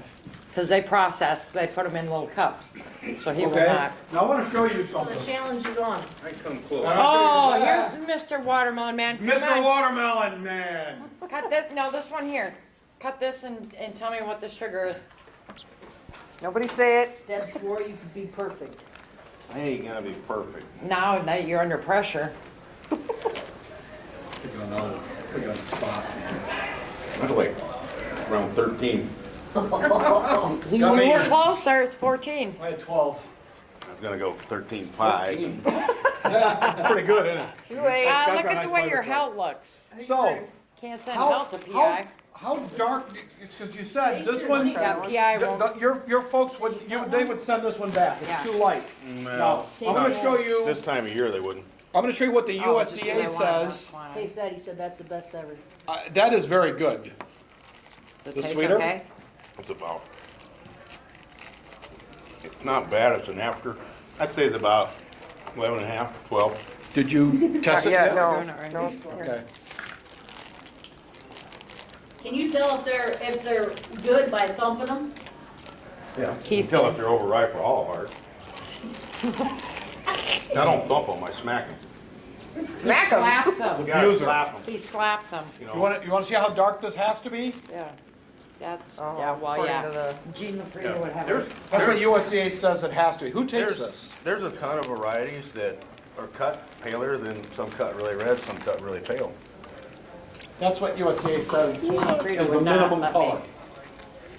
[SPEAKER 6] Because they process, they put them in little cups. So he will
[SPEAKER 2] Okay,
[SPEAKER 6] not.
[SPEAKER 2] now I wanna show you
[SPEAKER 1] So the
[SPEAKER 2] something.
[SPEAKER 1] challenge is on.
[SPEAKER 7] I come close.
[SPEAKER 6] Oh, here's Mr. Watermelon Man. Come
[SPEAKER 2] Mr.
[SPEAKER 6] on.
[SPEAKER 2] Watermelon Man.
[SPEAKER 6] Cut this, no, this one here. Cut this and tell me what the sugar is.
[SPEAKER 4] Nobody say it.
[SPEAKER 1] Deb swore you could be perfect.
[SPEAKER 7] I ain't gonna be perfect.
[SPEAKER 6] Now that you're under pressure.
[SPEAKER 5] Put you on the spot, man.
[SPEAKER 7] I'm like around 13.
[SPEAKER 6] You
[SPEAKER 2] Got me.
[SPEAKER 6] were closer, it's 14.
[SPEAKER 2] I had 12.
[SPEAKER 7] I was gonna go 13.5.
[SPEAKER 2] That's pretty good, isn't it?
[SPEAKER 6] Look
[SPEAKER 2] got
[SPEAKER 6] at
[SPEAKER 2] nice
[SPEAKER 6] the way your
[SPEAKER 2] flavor.
[SPEAKER 6] health looks.
[SPEAKER 2] So,
[SPEAKER 6] Can't send
[SPEAKER 2] how,
[SPEAKER 6] health to PI.
[SPEAKER 2] how dark, it's because you said
[SPEAKER 1] Taste
[SPEAKER 2] this
[SPEAKER 1] your
[SPEAKER 2] one,
[SPEAKER 1] honey.
[SPEAKER 6] Yeah, PI won't.
[SPEAKER 2] your folks would, they would send this one back. It's
[SPEAKER 6] Yeah.
[SPEAKER 2] too light. Now, I'm gonna show you,
[SPEAKER 7] This time of year they wouldn't.
[SPEAKER 2] I'm gonna show you what the
[SPEAKER 6] Oh, it's just
[SPEAKER 2] USDA
[SPEAKER 6] they want it,
[SPEAKER 2] says.
[SPEAKER 6] want it.
[SPEAKER 1] Taste that, he said that's the best ever.
[SPEAKER 2] That is very good.
[SPEAKER 6] The
[SPEAKER 2] The
[SPEAKER 6] taste
[SPEAKER 2] sweeter?
[SPEAKER 6] okay?
[SPEAKER 7] It's about. It's not bad, it's an after. I'd say it's about 11 and a half, 12.
[SPEAKER 2] Did you test it
[SPEAKER 4] Yeah,
[SPEAKER 2] yet?
[SPEAKER 4] no,
[SPEAKER 6] Doing it right
[SPEAKER 4] no.
[SPEAKER 2] Okay.
[SPEAKER 1] Can you tell if they're good by thumping them?
[SPEAKER 7] Yeah.
[SPEAKER 6] Keith.
[SPEAKER 7] Tell if they're overripe or all hard. I don't thump them, I smack them.
[SPEAKER 4] Smack 'em.
[SPEAKER 6] Slaps them.
[SPEAKER 7] You gotta
[SPEAKER 2] User.
[SPEAKER 7] slap them,
[SPEAKER 6] He slaps them.
[SPEAKER 7] you
[SPEAKER 2] You
[SPEAKER 7] know.
[SPEAKER 2] wanna see how dark this has to be?
[SPEAKER 6] Yeah. That's,
[SPEAKER 4] Oh,
[SPEAKER 6] yeah, well,
[SPEAKER 4] according
[SPEAKER 6] yeah.
[SPEAKER 4] to the-
[SPEAKER 6] Gene
[SPEAKER 7] Yeah.
[SPEAKER 6] Lafrida would have
[SPEAKER 7] There's,
[SPEAKER 6] it.
[SPEAKER 2] That's what USDA says it has to be. Who takes
[SPEAKER 7] there's,
[SPEAKER 2] this?
[SPEAKER 7] there's a ton of varieties that are cut paler than some cut really red, some cut really pale.
[SPEAKER 2] That's what USDA says
[SPEAKER 6] Gene Lafrida
[SPEAKER 2] is the
[SPEAKER 6] would not
[SPEAKER 2] minimum
[SPEAKER 6] let
[SPEAKER 2] color.
[SPEAKER 6] me.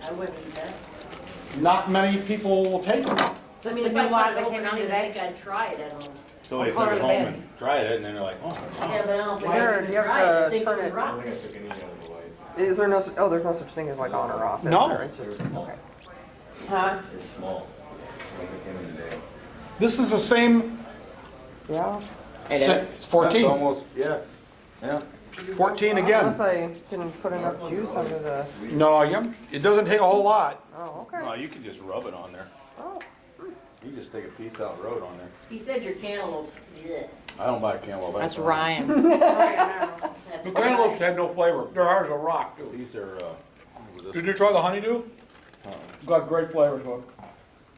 [SPEAKER 1] I wouldn't eat that.
[SPEAKER 2] Not many people will take them.
[SPEAKER 6] Is
[SPEAKER 1] I
[SPEAKER 6] this
[SPEAKER 1] mean,
[SPEAKER 6] the
[SPEAKER 1] if
[SPEAKER 6] new
[SPEAKER 1] I
[SPEAKER 6] lot
[SPEAKER 1] cut it
[SPEAKER 6] that
[SPEAKER 1] open,
[SPEAKER 6] came
[SPEAKER 1] I
[SPEAKER 6] out
[SPEAKER 1] didn't
[SPEAKER 6] today?
[SPEAKER 1] think I'd try it at home.
[SPEAKER 7] So they
[SPEAKER 6] What color
[SPEAKER 7] took it
[SPEAKER 6] are the
[SPEAKER 7] home
[SPEAKER 6] bins?
[SPEAKER 7] and tried it, and then they're like, oh,
[SPEAKER 1] Yeah, but I don't think
[SPEAKER 4] Sure,
[SPEAKER 1] I'd even
[SPEAKER 4] you have
[SPEAKER 1] try it.
[SPEAKER 4] to
[SPEAKER 1] I think it
[SPEAKER 4] turn
[SPEAKER 1] was
[SPEAKER 4] it.
[SPEAKER 1] rotten.
[SPEAKER 5] I took any out of the light.
[SPEAKER 4] Is there no, oh, there's no such thing as like on or off? is
[SPEAKER 2] No.
[SPEAKER 4] there? It's just, okay.
[SPEAKER 6] Huh?
[SPEAKER 5] They're small. Like at the end of the day.
[SPEAKER 2] This is the same,
[SPEAKER 4] Yeah.
[SPEAKER 6] It is.
[SPEAKER 2] it's 14.
[SPEAKER 7] That's almost, yeah, yeah.
[SPEAKER 2] 14 again.
[SPEAKER 4] Unless I didn't put enough juice under the,
[SPEAKER 2] No, it doesn't take a whole lot.
[SPEAKER 4] oh, okay.
[SPEAKER 7] No, you can just rub it on there.
[SPEAKER 4] Oh,
[SPEAKER 7] You just take a piece out, rub it on there.
[SPEAKER 1] He said your cantaloupes, yeah.
[SPEAKER 7] I don't buy cantaloupe.
[SPEAKER 6] That's
[SPEAKER 7] fine.
[SPEAKER 6] Ryan.
[SPEAKER 1] That's
[SPEAKER 2] The cantaloupes had no flavor. They're hard as a rock, too.
[SPEAKER 7] These are,
[SPEAKER 2] Did you try the honeydew? Got great flavor to it.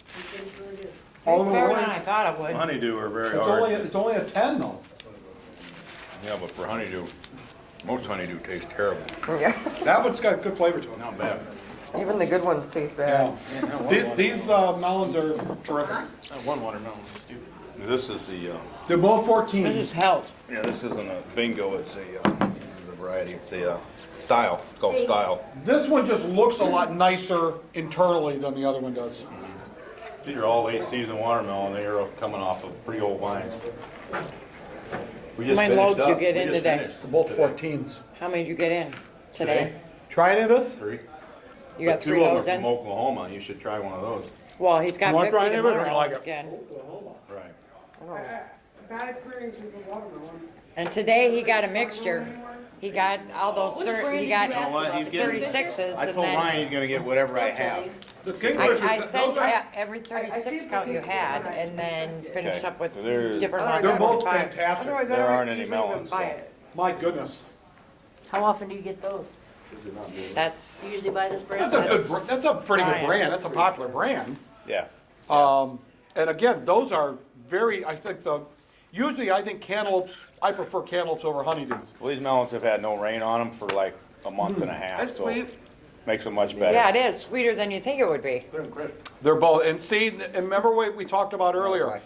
[SPEAKER 1] It's really good.
[SPEAKER 2] All of them
[SPEAKER 6] Better
[SPEAKER 2] are
[SPEAKER 6] than
[SPEAKER 2] only-
[SPEAKER 6] I thought it would.
[SPEAKER 7] honeydew are very
[SPEAKER 2] It's only,
[SPEAKER 7] hard.
[SPEAKER 2] it's only a 10 though.
[SPEAKER 7] Yeah, but for honeydew, most honeydew tastes terrible.
[SPEAKER 4] yeah.
[SPEAKER 2] That one's got good flavor to it.
[SPEAKER 7] Not bad.
[SPEAKER 4] Even the good ones taste
[SPEAKER 2] Yeah.
[SPEAKER 4] bad.
[SPEAKER 2] These melons are terrific.
[SPEAKER 5] One watermelon was stupid.
[SPEAKER 7] This is the,
[SPEAKER 2] They're both
[SPEAKER 6] This is
[SPEAKER 2] 14s.
[SPEAKER 6] health.
[SPEAKER 7] yeah, this isn't a bingo, it's a variety, it's a style, it's called style.
[SPEAKER 2] This one just looks a lot nicer internally than the other one does.
[SPEAKER 7] These are all late season watermelon, they are coming off of pretty old vines. We just
[SPEAKER 6] How many
[SPEAKER 7] finished
[SPEAKER 6] loads you
[SPEAKER 7] up.
[SPEAKER 6] get
[SPEAKER 7] We
[SPEAKER 6] in
[SPEAKER 7] just
[SPEAKER 6] today?
[SPEAKER 7] finished
[SPEAKER 2] They're both
[SPEAKER 7] today.
[SPEAKER 2] 14s.
[SPEAKER 6] How many did you get in today?
[SPEAKER 2] Try any of this?
[SPEAKER 7] 3.
[SPEAKER 6] You got
[SPEAKER 7] But
[SPEAKER 6] 3
[SPEAKER 7] 2 of them are
[SPEAKER 6] loads
[SPEAKER 7] from
[SPEAKER 6] in?
[SPEAKER 7] Oklahoma, you should try one of those.
[SPEAKER 6] Well, he's got
[SPEAKER 2] You wanna
[SPEAKER 6] 50
[SPEAKER 2] try any of it or you
[SPEAKER 6] tomorrow
[SPEAKER 2] like it?
[SPEAKER 6] again.
[SPEAKER 7] Right.
[SPEAKER 3] Bad experiences with watermelon.
[SPEAKER 6] And today he got a mixture. He got all those,
[SPEAKER 1] Which brand
[SPEAKER 6] he
[SPEAKER 1] did
[SPEAKER 6] got
[SPEAKER 1] you ask
[SPEAKER 7] what?
[SPEAKER 1] about?
[SPEAKER 7] He's
[SPEAKER 1] The
[SPEAKER 7] getting-
[SPEAKER 6] 36s
[SPEAKER 7] I
[SPEAKER 6] and
[SPEAKER 7] told Ryan
[SPEAKER 6] then
[SPEAKER 7] he's gonna get whatever I
[SPEAKER 1] They'll tell
[SPEAKER 7] have.
[SPEAKER 1] you.
[SPEAKER 2] The Kingfishers,
[SPEAKER 6] I sent
[SPEAKER 2] those are-
[SPEAKER 6] every 36 count you had and then finished
[SPEAKER 7] Okay,
[SPEAKER 6] up with
[SPEAKER 7] so they're-
[SPEAKER 6] different
[SPEAKER 3] They're
[SPEAKER 6] ones.
[SPEAKER 2] they're
[SPEAKER 6] at
[SPEAKER 2] both
[SPEAKER 6] 45.
[SPEAKER 2] fantastic.
[SPEAKER 3] Otherwise, I
[SPEAKER 7] There
[SPEAKER 3] don't
[SPEAKER 7] aren't any
[SPEAKER 3] usually even
[SPEAKER 7] melons,
[SPEAKER 3] buy
[SPEAKER 7] so.
[SPEAKER 3] it.
[SPEAKER 2] My goodness.
[SPEAKER 1] How often do you get those?
[SPEAKER 6] That's,
[SPEAKER 1] Do you usually buy this brand?
[SPEAKER 2] That's a good, that's a pretty good
[SPEAKER 6] Ryan.
[SPEAKER 2] brand. That's a popular brand.
[SPEAKER 7] Yeah.
[SPEAKER 2] And again, those are very, I think Usually, I think cantaloupes, I prefer cantaloupes over honeydews.
[SPEAKER 7] Well, these melons have had no rain on them for like a month and a half,
[SPEAKER 3] That's
[SPEAKER 7] so
[SPEAKER 3] sweet.
[SPEAKER 7] makes them much better.
[SPEAKER 6] Yeah, it is sweeter than you think it would be.
[SPEAKER 2] They're both, and see, and remember what we talked about earlier?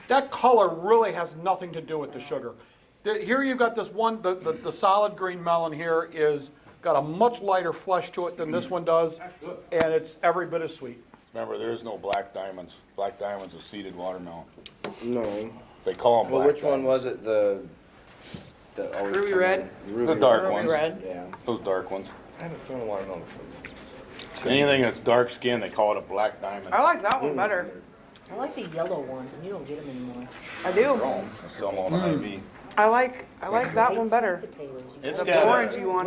[SPEAKER 2] That color really has nothing to do with the sugar. Here you've got this one, the solid green melon here is, got a much lighter flesh to it than this one does, and it's every bit as sweet.
[SPEAKER 7] Remember, there is no black diamonds. Black diamonds is seeded watermelon.
[SPEAKER 8] No.
[SPEAKER 7] They call them
[SPEAKER 8] Well,
[SPEAKER 7] black
[SPEAKER 8] which one
[SPEAKER 7] diamonds.
[SPEAKER 8] was it? The always
[SPEAKER 3] Ruby
[SPEAKER 8] come
[SPEAKER 3] red?
[SPEAKER 8] in? Ruby
[SPEAKER 7] The dark
[SPEAKER 6] Ruby
[SPEAKER 7] ones.
[SPEAKER 6] red.
[SPEAKER 8] Yeah.
[SPEAKER 7] Those dark ones.
[SPEAKER 8] I haven't thrown a watermelon before.
[SPEAKER 7] Anything that's dark skinned, they call it a black diamond.
[SPEAKER 3] I like that one better.
[SPEAKER 1] I like the yellow ones, and you don't get them anymore.
[SPEAKER 3] I do.
[SPEAKER 7] Some on IV.
[SPEAKER 3] I like that one better.
[SPEAKER 1] Potatoes.
[SPEAKER 7] It's
[SPEAKER 3] The
[SPEAKER 7] got
[SPEAKER 3] orangey one.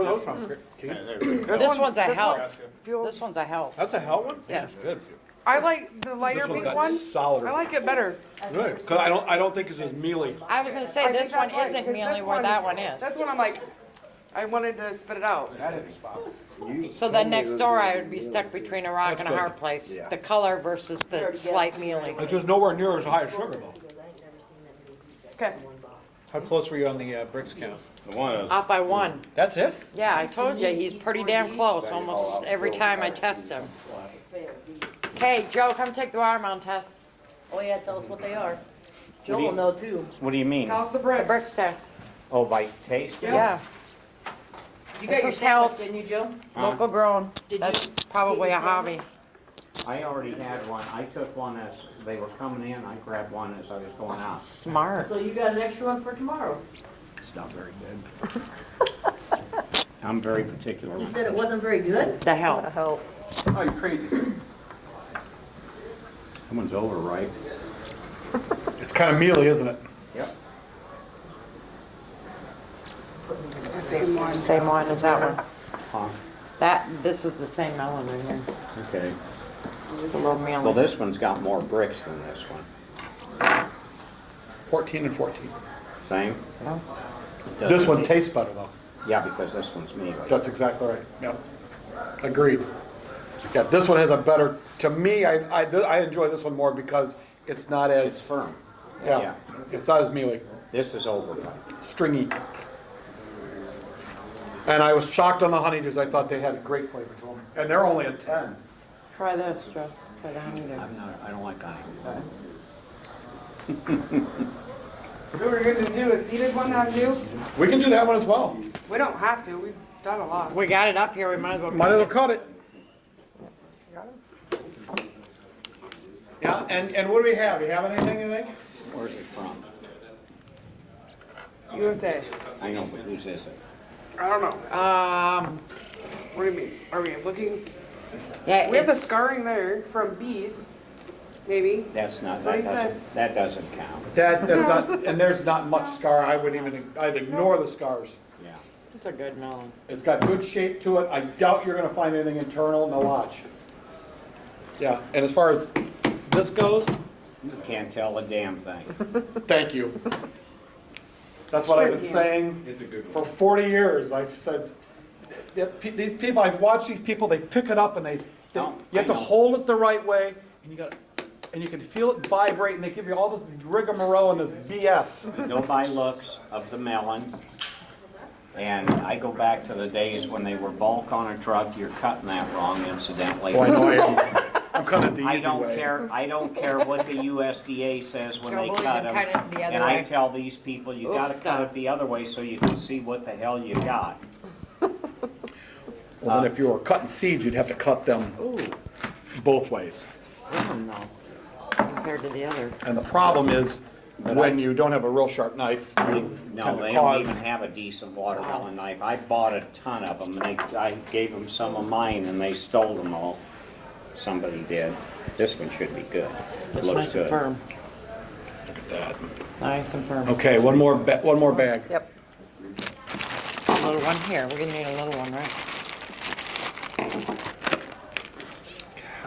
[SPEAKER 7] Yeah, there we go.
[SPEAKER 6] This one's a
[SPEAKER 3] this
[SPEAKER 6] help.
[SPEAKER 3] one feels-
[SPEAKER 6] This one's a help.
[SPEAKER 5] That's a hell one?
[SPEAKER 6] Yes.
[SPEAKER 5] Good.
[SPEAKER 3] I like the lighter pink one.
[SPEAKER 2] Solider.
[SPEAKER 3] I like it better.
[SPEAKER 5] Good.
[SPEAKER 2] Because I don't think it's as mealy.
[SPEAKER 6] I was gonna say,
[SPEAKER 3] I think
[SPEAKER 6] this one
[SPEAKER 3] that's right,
[SPEAKER 6] isn't
[SPEAKER 3] 'cause
[SPEAKER 6] mealy
[SPEAKER 3] this
[SPEAKER 6] where that one is.
[SPEAKER 3] This one I'm like, I wanted to spit it out.
[SPEAKER 5] That is a spot.
[SPEAKER 6] So then next door, I would be stuck between a rock and a hard place.
[SPEAKER 8] Yeah.
[SPEAKER 6] The color versus the slight mealy.
[SPEAKER 2] It's just nowhere near as high as sugar though.
[SPEAKER 3] Okay.
[SPEAKER 5] How close were you on the bricks count?
[SPEAKER 7] The one is,
[SPEAKER 6] Off by one.
[SPEAKER 5] That's it?
[SPEAKER 6] Yeah, I told you, he's pretty damn close, almost every time I test him. Hey, Joe, come take the watermelon test.
[SPEAKER 1] Oh yeah, tell us what they are. Joe will know too.
[SPEAKER 9] What do you mean?
[SPEAKER 3] Tell us the
[SPEAKER 6] The
[SPEAKER 3] bricks.
[SPEAKER 6] bricks test.
[SPEAKER 9] Oh, by taste?
[SPEAKER 6] Yeah,
[SPEAKER 1] You
[SPEAKER 6] This
[SPEAKER 1] got your
[SPEAKER 6] is health.
[SPEAKER 1] sandwich, didn't you, Joe?
[SPEAKER 6] local grown.
[SPEAKER 1] Did you
[SPEAKER 6] That's probably a
[SPEAKER 1] get your
[SPEAKER 6] hobby.
[SPEAKER 9] I already had one. I took one as they were coming in. I grabbed one as I was going out.
[SPEAKER 6] Smart.
[SPEAKER 1] So you got an extra one for tomorrow.
[SPEAKER 9] It's not very good. I'm very particular.
[SPEAKER 1] You said it wasn't very good?
[SPEAKER 6] The help.
[SPEAKER 5] Oh, you're crazy.
[SPEAKER 9] Someone's overripe.
[SPEAKER 2] It's kind of mealy, isn't it?
[SPEAKER 9] Yep.
[SPEAKER 3] The same one.
[SPEAKER 6] Same one as that one.
[SPEAKER 9] Huh?
[SPEAKER 6] This is the same melon right here.
[SPEAKER 9] Okay.
[SPEAKER 6] The little mealy.
[SPEAKER 9] Well, this one's got more bricks than this one.
[SPEAKER 2] 14 and 14.
[SPEAKER 9] Same?
[SPEAKER 6] Yeah.
[SPEAKER 2] This one tastes better though.
[SPEAKER 9] Yeah, because this one's mealy.
[SPEAKER 2] That's exactly right. Yep. Agreed. Yeah, this one has a better, to me, I enjoy this one more because it's not
[SPEAKER 9] It's
[SPEAKER 2] as,
[SPEAKER 9] firm.
[SPEAKER 2] yeah, it's not as mealy,
[SPEAKER 9] This is overripe.
[SPEAKER 2] stringy. And I was shocked on the honeydews. I thought they had a great flavor to them. And they're only a 10.
[SPEAKER 6] Try this, Joe. Try the honeydew.
[SPEAKER 9] I don't like honey.
[SPEAKER 3] We were going to do a seeded one on you.
[SPEAKER 2] We can do that one as well.
[SPEAKER 3] We don't have to. We've done a lot.
[SPEAKER 6] We got it up here, we might as well.
[SPEAKER 2] Might as well cut it. Yeah, and what do we have? Do you have anything, you think?
[SPEAKER 9] Where's it from?
[SPEAKER 3] USA.
[SPEAKER 9] I know, but whose is it?
[SPEAKER 3] I don't know. What do you mean? Are we looking?
[SPEAKER 6] Yeah,
[SPEAKER 3] We have the
[SPEAKER 6] it's,
[SPEAKER 3] scarring there from bees, maybe.
[SPEAKER 9] That's not,
[SPEAKER 3] That's what
[SPEAKER 9] that
[SPEAKER 3] he
[SPEAKER 9] that doesn't count.
[SPEAKER 2] That's not, and there's not much scar. I'd ignore the scars.
[SPEAKER 9] Yeah.
[SPEAKER 6] it's a good melon.
[SPEAKER 2] It's got good shape to it. I doubt you're gonna find anything internal. No, watch. Yeah, and as far as this goes,
[SPEAKER 9] You can't tell a damn thing.
[SPEAKER 2] thank you. That's what I've been saying
[SPEAKER 5] It's a good
[SPEAKER 2] for 40 years. I've said, these people, I've watched these people, they pick it up and
[SPEAKER 9] No,
[SPEAKER 2] you have
[SPEAKER 9] I
[SPEAKER 2] to
[SPEAKER 9] know.
[SPEAKER 2] hold it the right way, and you can feel it vibrate, and they give you all this rigmarole and this BS.
[SPEAKER 9] I go by looks of the melon, and I go back to the days when they were bulk on a truck. You're cutting that wrong, incidentally.
[SPEAKER 2] Oh, I know I am. I'm cutting it the
[SPEAKER 9] I
[SPEAKER 2] easy
[SPEAKER 9] don't
[SPEAKER 2] way.
[SPEAKER 9] care, I don't care what the USDA says when they
[SPEAKER 6] Joe,
[SPEAKER 9] cut
[SPEAKER 6] you
[SPEAKER 9] them.
[SPEAKER 6] cut it the other
[SPEAKER 9] And I
[SPEAKER 6] way.
[SPEAKER 9] tell these people, you
[SPEAKER 6] Oof,
[SPEAKER 9] gotta cut
[SPEAKER 6] stop.
[SPEAKER 9] it the other way so you can see what the hell you got.
[SPEAKER 2] Well, then if you were cutting seeds, you'd have to cut them
[SPEAKER 6] Ooh,
[SPEAKER 2] both ways.
[SPEAKER 6] firm though, compared to the other.
[SPEAKER 2] And the problem is, when you don't have a real sharp knife, you
[SPEAKER 9] No,
[SPEAKER 2] tend
[SPEAKER 9] they
[SPEAKER 2] to
[SPEAKER 9] don't even
[SPEAKER 2] cause.
[SPEAKER 9] have a decent watermelon knife. I bought a ton of them, and I gave them some of mine, and they stole them all. Somebody did. This one should be good. It
[SPEAKER 6] It's
[SPEAKER 9] looks
[SPEAKER 6] nice and
[SPEAKER 9] good.
[SPEAKER 6] firm. Nice and firm.
[SPEAKER 2] Okay, one more bag.
[SPEAKER 6] Yep. A little one here, we're gonna need a little one, right?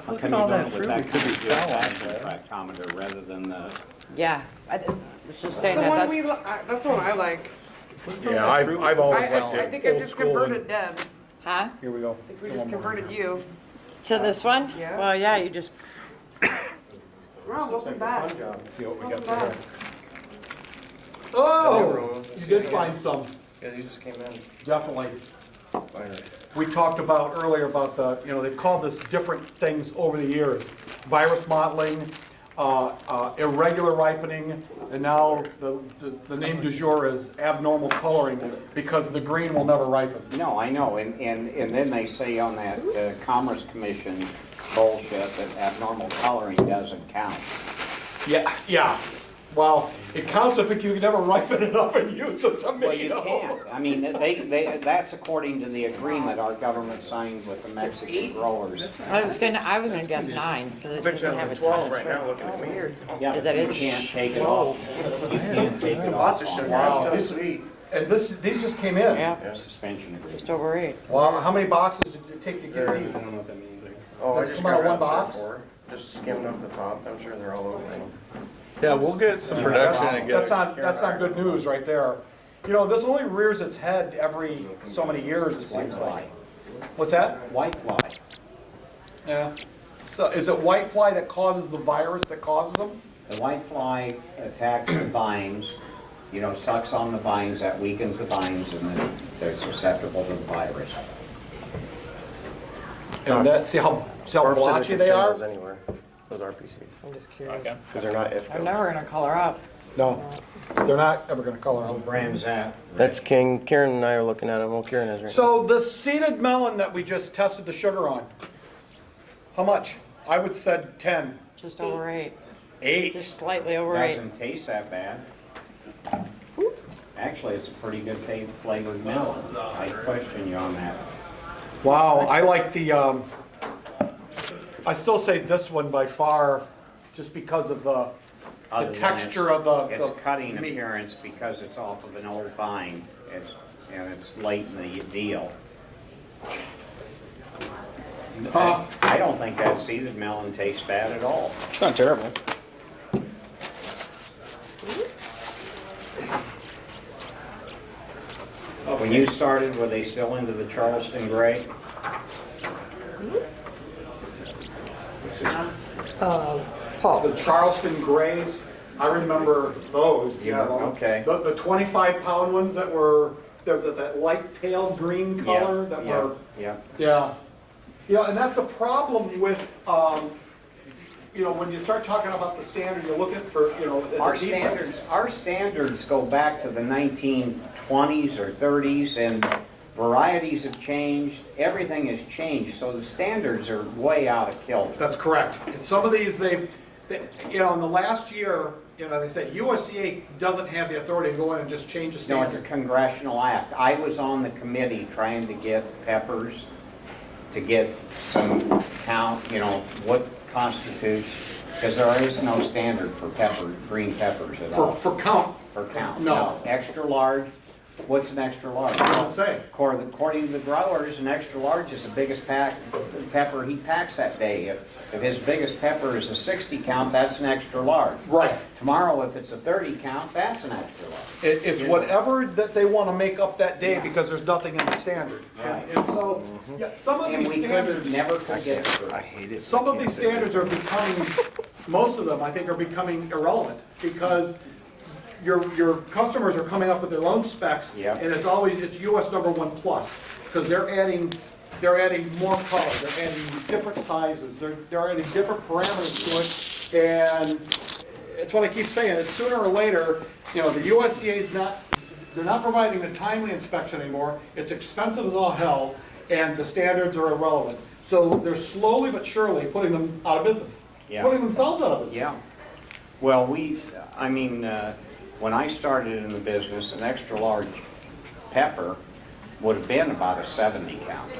[SPEAKER 9] How come you don't with that kind of good spectrometer rather than the,
[SPEAKER 6] Yeah, I was just saying
[SPEAKER 3] The
[SPEAKER 6] that,
[SPEAKER 3] one we,
[SPEAKER 6] that's,
[SPEAKER 3] that's the one I like.
[SPEAKER 2] Yeah, I've always liked
[SPEAKER 3] I
[SPEAKER 2] it.
[SPEAKER 3] think I
[SPEAKER 2] Old
[SPEAKER 3] just
[SPEAKER 2] school one.
[SPEAKER 3] converted Deb.
[SPEAKER 6] huh?
[SPEAKER 2] Here we go.
[SPEAKER 3] I think we just converted you.
[SPEAKER 6] To this one?
[SPEAKER 3] Yeah.
[SPEAKER 6] Well, yeah, you just,
[SPEAKER 3] Well, welcome back.
[SPEAKER 2] Let's see what we got
[SPEAKER 3] Welcome
[SPEAKER 2] there.
[SPEAKER 3] back.
[SPEAKER 2] Oh, you did find some,
[SPEAKER 8] Yeah, these just came in.
[SPEAKER 2] definitely.
[SPEAKER 8] Fire.
[SPEAKER 2] We talked about earlier about the, they've called this different things over the years. Virus mottling, irregular ripening, and now the name du jour is abnormal coloring because the green will never ripen.
[SPEAKER 9] No, I know, and then they say on that Commerce Commission bullshit that abnormal coloring doesn't count.
[SPEAKER 2] Yeah. Well, it counts if you can never ripen it up and use a tomato.
[SPEAKER 9] Well, you can't. I mean, that's according to the agreement our government signed with the Mexican growers.
[SPEAKER 6] I was gonna guess 9, because it doesn't have a ton of sugar.
[SPEAKER 8] looking at me.
[SPEAKER 6] Weird.
[SPEAKER 9] Yeah,
[SPEAKER 6] Is that
[SPEAKER 9] you
[SPEAKER 6] it?
[SPEAKER 9] can't take it off. You can't take it off. on
[SPEAKER 2] Wow.
[SPEAKER 8] So sweet.
[SPEAKER 2] And these just came in.
[SPEAKER 6] Yeah,
[SPEAKER 9] Suspension agreement.
[SPEAKER 6] just over 8.
[SPEAKER 2] Well, how many boxes did it take to get these?
[SPEAKER 8] Oh, I
[SPEAKER 2] Does it
[SPEAKER 8] just
[SPEAKER 2] come out of
[SPEAKER 8] grabbed
[SPEAKER 2] one
[SPEAKER 8] out
[SPEAKER 2] box?
[SPEAKER 8] 3 or 4. Just skimmed off the top. I'm sure they're all over them.
[SPEAKER 7] Yeah, we'll get some production and get
[SPEAKER 2] That's not good news right there. This only rears its head every so many years, it
[SPEAKER 9] White
[SPEAKER 2] seems
[SPEAKER 9] fly.
[SPEAKER 2] like. What's that?
[SPEAKER 9] White fly.
[SPEAKER 2] Yeah. So is it white fly that causes the virus that causes them?
[SPEAKER 9] The white fly attacks the vines, sucks on the vines, that weakens the vines, and then they're susceptible to the virus.
[SPEAKER 2] And see how blotchy they are?
[SPEAKER 8] Anywhere. Those RPC.
[SPEAKER 6] I'm just curious.
[SPEAKER 8] Because they're not IFCO.
[SPEAKER 6] I'm never gonna color up.
[SPEAKER 2] No, they're not ever gonna color
[SPEAKER 9] What
[SPEAKER 2] them.
[SPEAKER 9] brand's that?
[SPEAKER 8] That's King. Karen and I are looking at them. Well, Karen is right.
[SPEAKER 2] So the seeded melon that we just tested the sugar on, how much? I would said 10.
[SPEAKER 6] Just over 8.
[SPEAKER 2] 8.
[SPEAKER 6] Just slightly over 8.
[SPEAKER 9] Doesn't taste that bad. Actually, it's a pretty good flavored melon. I question you on that.
[SPEAKER 2] Wow, I like I still say this one by far, just because of the
[SPEAKER 9] Other than
[SPEAKER 2] texture of the
[SPEAKER 9] It's cutting
[SPEAKER 2] meat.
[SPEAKER 9] appearance because it's off of an old vine, and it's late in the deal. I don't think that seeded melon tastes bad at all.
[SPEAKER 7] It's not terrible.
[SPEAKER 9] When you started, were they still into the Charleston gray?
[SPEAKER 2] The Charleston Grays, I remember those, yeah.
[SPEAKER 9] Okay.
[SPEAKER 2] The 25-pound ones that were, that light pale green color that were,
[SPEAKER 9] Yeah.
[SPEAKER 2] yeah. And that's the problem with, when you start talking about the standard, you're looking for, the
[SPEAKER 9] Our
[SPEAKER 2] defects.
[SPEAKER 9] standards go back to the 1920s or 30s, and varieties have changed, everything has changed, so the standards are way out of kilter.
[SPEAKER 2] That's correct. And some of these, in the last year, they said USDA doesn't have the authority to go in and just change the
[SPEAKER 9] No, it's a
[SPEAKER 2] standard.
[SPEAKER 9] congressional act. I was on the committee trying to get peppers, to get some count, what constitutes, because there is no standard for green peppers at all.
[SPEAKER 2] For count,
[SPEAKER 9] For count.
[SPEAKER 2] No.
[SPEAKER 9] Extra large, what's an extra large?
[SPEAKER 2] I'll say.
[SPEAKER 9] According to the growers, an extra large is the biggest pepper he packs that day. If his biggest pepper is a 60 count, that's an extra large.
[SPEAKER 2] Right.
[SPEAKER 9] Tomorrow, if it's a 30 count, that's an extra large.
[SPEAKER 2] It's whatever that they want to make up that day because there's nothing in the standard.
[SPEAKER 9] Right.
[SPEAKER 2] And so, some of
[SPEAKER 9] And
[SPEAKER 2] these
[SPEAKER 9] we could
[SPEAKER 2] standards,
[SPEAKER 9] never forget it.
[SPEAKER 8] I hate it.
[SPEAKER 2] some of these standards are becoming, most of them, I think, are becoming irrelevant because your customers are coming up with their own specs.
[SPEAKER 9] Yeah.
[SPEAKER 2] And it's US #1 plus, because they're adding more color, they're adding different sizes, they're adding different parameters to it. And it's what I keep saying, it's sooner or later, the USDA is they're not providing a timely inspection anymore, it's expensive as all hell, and the standards are irrelevant. So they're slowly but surely putting them out of business,
[SPEAKER 9] Yeah.
[SPEAKER 2] putting themselves out of business.
[SPEAKER 9] Yeah. Well, when I started in the business, an extra large pepper would have been about a 70 count.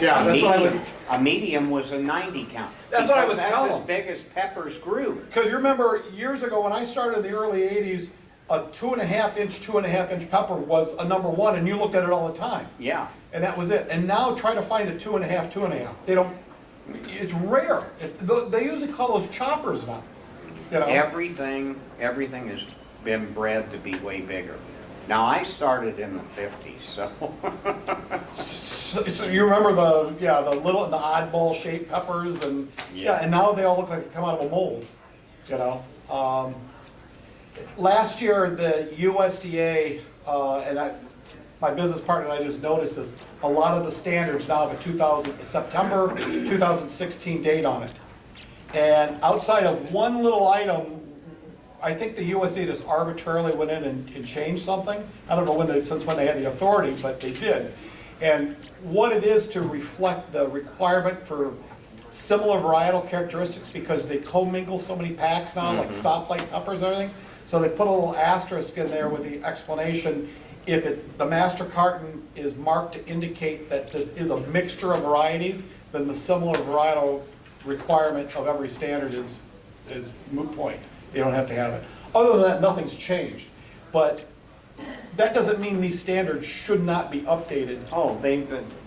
[SPEAKER 2] Yeah, that's what I was,
[SPEAKER 9] A medium was a 90 count.
[SPEAKER 2] That's what I was
[SPEAKER 9] Because
[SPEAKER 2] telling
[SPEAKER 9] that's as
[SPEAKER 2] them.
[SPEAKER 9] big as peppers grew.
[SPEAKER 2] because you remember years ago when I started in the early 80s, a 2.5 inch pepper was a #1 and you looked at it all the time.
[SPEAKER 9] Yeah.
[SPEAKER 2] And that was it. And now try to find a 2.5. They don't, it's rare. They usually call those choppers now.
[SPEAKER 9] Everything has been bred to be way bigger. Now, I started in the 50s, so.
[SPEAKER 2] So you remember the oddball shaped peppers and,
[SPEAKER 9] Yeah.
[SPEAKER 2] and now they all look like they come out of a mold, last year, the USDA, my business partner and I just noticed this, a lot of the standards now have a September 2016 date on it. And outside of one little item, I think the USDA just arbitrarily went in and changed something. I don't know since when they had the authority, but they did. And what it is to reflect the requirement for similar varietal characteristics, because they commingle so many packs now, like stoplight peppers and everything. So they put a little asterisk in there with the explanation, if the master carton is marked to indicate that this is a mixture of varieties, then the similar varietal requirement of every standard is moot point. You don't have to have it. Other than that, nothing's changed. But that doesn't mean these standards should not be updated.
[SPEAKER 9] Oh,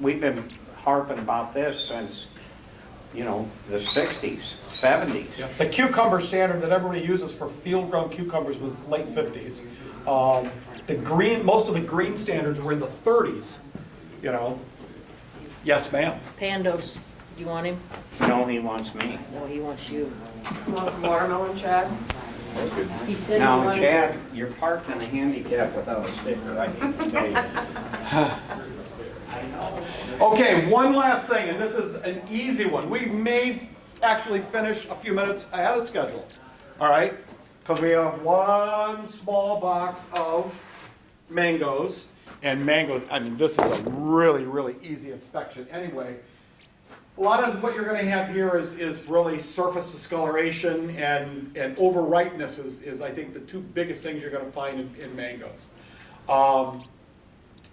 [SPEAKER 9] we've been harping about this since, the 60s, 70s.
[SPEAKER 2] The cucumber standard that everybody uses for field-grown cucumbers was late 50s. Most of the green standards were in the 30s, Yes, ma'am.
[SPEAKER 1] Pandos, you want him?
[SPEAKER 9] No, he wants me.
[SPEAKER 1] No, he wants you.
[SPEAKER 4] You want some watermelon, Chad?
[SPEAKER 1] He said he
[SPEAKER 9] Now,
[SPEAKER 1] wanted.
[SPEAKER 9] Chad, you're parked in a handicap without a sticker, I hate to tell you.
[SPEAKER 2] Okay, one last thing, and this is an easy one. We may actually finish a few minutes ahead of schedule, all right? Because we have one small box of mangoes. And mangoes, I mean, this is a really, really easy inspection anyway. A lot of what you're going to have here is really surface discoloration and overripeness is I think, the two biggest things you're going to find in mangoes.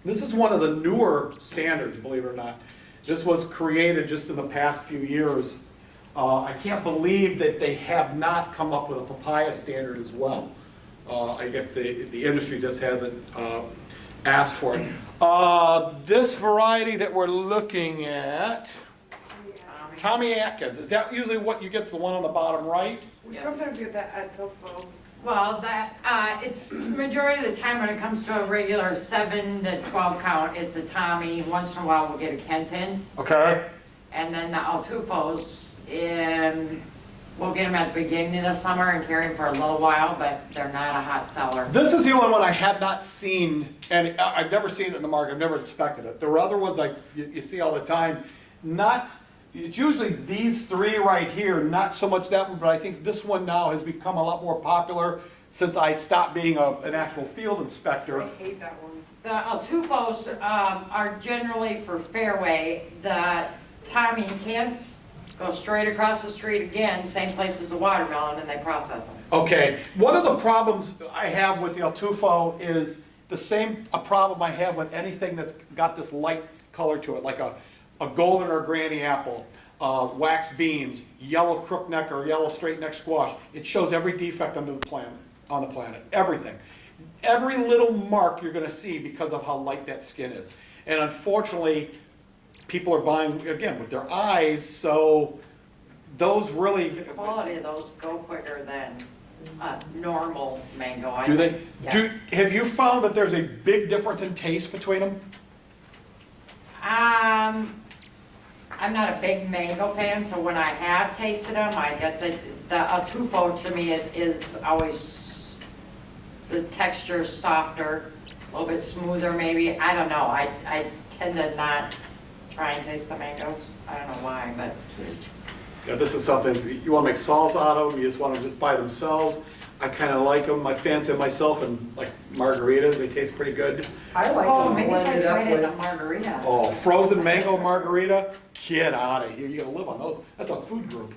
[SPEAKER 2] This is one of the newer standards, believe it or not. This was created just in the past few years. I can't believe that they have not come up with a papaya standard as well. I guess the industry just hasn't asked for it. This variety that we're looking at, Tommy Atkins, is that usually what you get, the one on the bottom right?
[SPEAKER 3] We sometimes get that at tofu.
[SPEAKER 6] Well, it's majority of the time when it comes to a regular 7 to 12 count, it's a Tommy. Once in a while we'll get a Kenton.
[SPEAKER 2] Okay.
[SPEAKER 6] And then the Altufos, we'll get them at the beginning of the summer and carry them for a little while, but they're not a hot seller.
[SPEAKER 2] This is the only one I have not seen, and I've never seen it in the market, I've never inspected it. There are other ones you see all the time. It's usually these three right here, not so much that one, but I think this one now has become a lot more popular since I stopped being an actual field inspector.
[SPEAKER 3] I hate that one.
[SPEAKER 6] The Altufos are generally for fairway. The Tommy and Kents go straight across the street again, same place as the watermelon, and they process them.
[SPEAKER 2] Okay, one of the problems I have with the Altufo is the same problem I have with anything that's got this light color to it, like a golden or granny apple, wax beans, yellow crookneck or yellow straight neck squash. It shows every defect on the planet, everything. Every little mark you're going to see because of how light that skin is. And unfortunately, people are buying, again, with their eyes, so those really...
[SPEAKER 6] The quality of those go quicker than normal mango.
[SPEAKER 2] Do they?
[SPEAKER 6] Yes.
[SPEAKER 2] Have you found that there's a big difference in taste between them?
[SPEAKER 6] I'm not a big mango fan, so when I have tasted them, I guess the Altufo to me is always, the texture is softer, a little bit smoother maybe. I don't know. I tend to not try and taste the mangoes. I don't know why, but.
[SPEAKER 2] Yeah, this is something, you want to make salsa out of them, you just want them just by themselves. I kind of like them. I fancy myself and like margaritas, they taste pretty good.
[SPEAKER 4] I like
[SPEAKER 6] Oh,
[SPEAKER 4] them
[SPEAKER 6] maybe if I
[SPEAKER 4] blended up
[SPEAKER 6] tried it in a
[SPEAKER 4] with,
[SPEAKER 6] margarita.
[SPEAKER 2] Oh, frozen mango margarita? Get out of here, you're gonna live on those. That's a food group.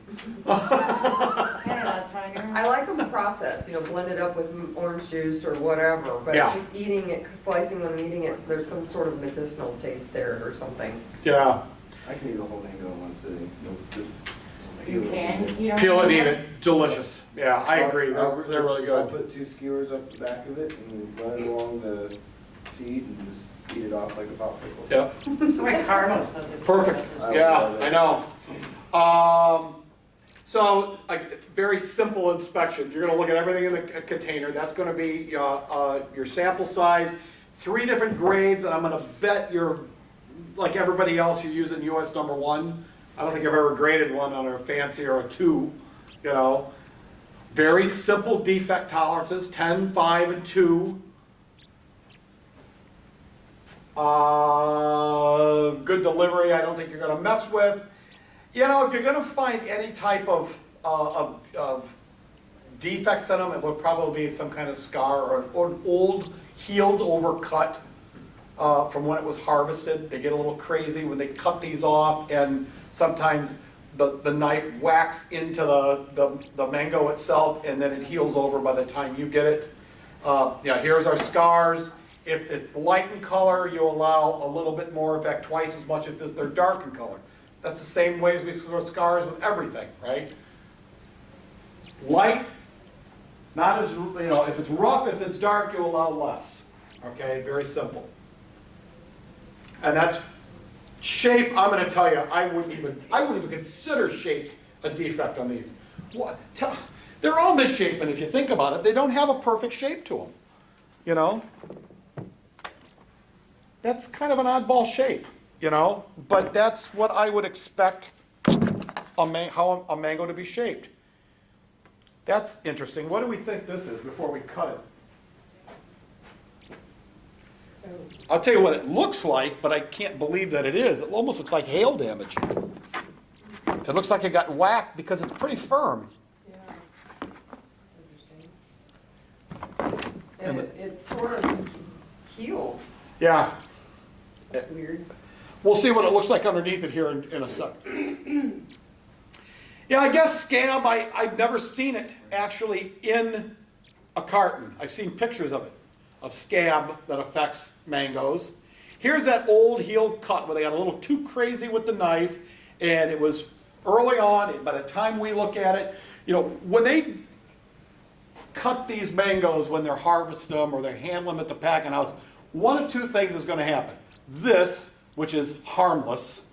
[SPEAKER 6] Yeah, that's fine.
[SPEAKER 4] I like them processed, blended up with orange juice or whatever, but
[SPEAKER 2] Yeah.
[SPEAKER 4] just eating it, slicing them, eating it, there's some sort of medicinal taste there or something.
[SPEAKER 2] Yeah,
[SPEAKER 10] I can eat a whole mango in one sitting.
[SPEAKER 6] You can, you don't.
[SPEAKER 2] peel it and eat it, delicious. Yeah, I agree, they're really
[SPEAKER 10] I'll
[SPEAKER 2] good.
[SPEAKER 10] put 2 skewers up the back of it and run it along the seed and just eat it off like a popsicle.
[SPEAKER 2] Yep.
[SPEAKER 6] That's the way Carlos does it.
[SPEAKER 2] Perfect, yeah, I know. So, a very simple inspection. You're gonna look at everything in the container. That's gonna be your sample size, 3 different grades, and I'm gonna bet you're, like everybody else, you're using US #1. I don't think I've ever graded one on a fancy or a 2, Very simple defect tolerances, 10, 5, and 2. Good delivery, I don't think you're gonna mess with. You know, if you're gonna find any type of defects in them, it would probably be some kind of scar or an old healed over cut from when it was harvested. They get a little crazy when they cut these off, and sometimes the knife whacks into the mango itself, and then it heals over by the time you get it. Yeah, here's our scars. If it's light in color, you allow a little bit more, in fact, twice as much if they're dark in color. That's the same way as we score scars with everything, right? Light, not as, you know, if it's rough, if it's dark, you allow less. Okay, very simple. And that's shape, I'm gonna tell you, I wouldn't even consider shape a defect on these. What? They're all misshapen if you think about it. They don't have a perfect shape to them, you know? That's kind of an oddball shape, you know? But that's what I would expect how a mango to be shaped. That's interesting. What do we think this is before we cut it? I'll tell you what it looks like, but I can't believe that it is. It almost looks like hail damage. It looks like it got whacked because it's pretty firm.
[SPEAKER 4] Yeah, that's interesting. And it sort of healed.
[SPEAKER 2] Yeah.
[SPEAKER 4] That's weird.
[SPEAKER 2] We'll see what it looks like underneath it here in a second. Yeah, I guess scab, I've never seen it actually in a carton. I've seen pictures of it, of scab that affects mangoes. Here's that old healed cut where they got a little too crazy with the knife, and it was early on. By the time we look at it, you know, when they cut these mangoes, when they're harvesting them or they're handling them at the packing house, one of two things is going to happen. This, which is harmless,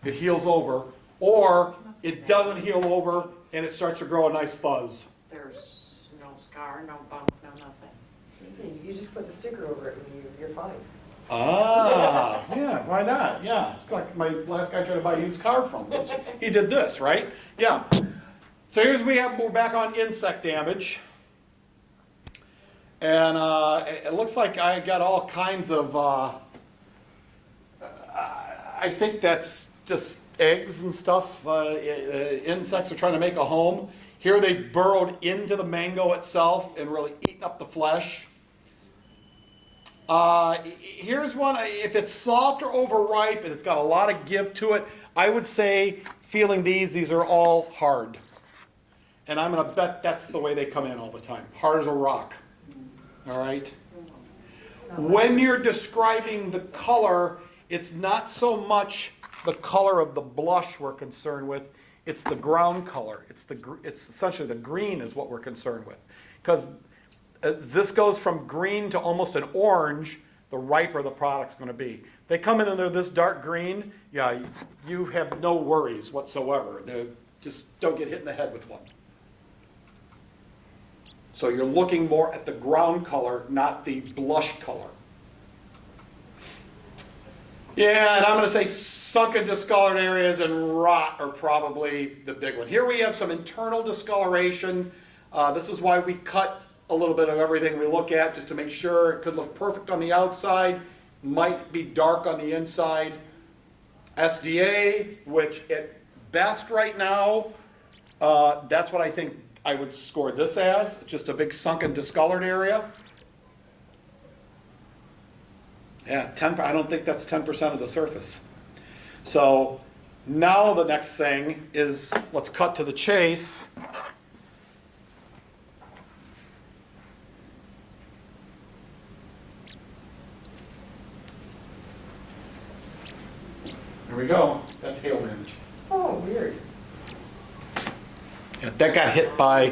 [SPEAKER 2] it heals over, or it doesn't heal over and it starts to grow a nice fuzz.
[SPEAKER 6] There's no scar, no bump, no nothing.
[SPEAKER 4] You just put the sticker over it and you're fine.
[SPEAKER 2] Ah, yeah, why not? Yeah, it's like my last guy tried to buy a used car from me. He did this, right? Yeah. So we're back on insect damage. And it looks like I got all kinds of, I think that's just eggs and stuff. Insects are trying to make a home. Here they burrowed into the mango itself and really eaten up the flesh. Here's one, if it's soft or overripe and it's got a lot of give to it, I would say, feeling these are all hard. And I'm gonna bet that's the way they come in all the time, hard as a rock. All right? When you're describing the color, it's not so much the color of the blush we're concerned with, it's the ground color. It's essentially the green is what we're concerned with. Because this goes from green to almost an orange, the riper the product's going to be. If they come in and they're this dark green, yeah, you have no worries whatsoever. They just don't get hit in the head with one. So you're looking more at the ground color, not the blush color. Yeah, and I'm going to say sunken discolored areas and rot are probably the big one. Here we have some internal discoloration. This is why we cut a little bit of everything we look at, just to make sure it could look perfect on the outside, might be dark on the inside. USDA, which at best right now, that's what I think I would score this as, just a big sunken discolored area. Yeah, 10, I don't think that's 10% of the surface. So now the next thing is, let's cut to the chase. There we go, that's hail damage.
[SPEAKER 4] Oh, weird.
[SPEAKER 2] Yeah, that got hit by,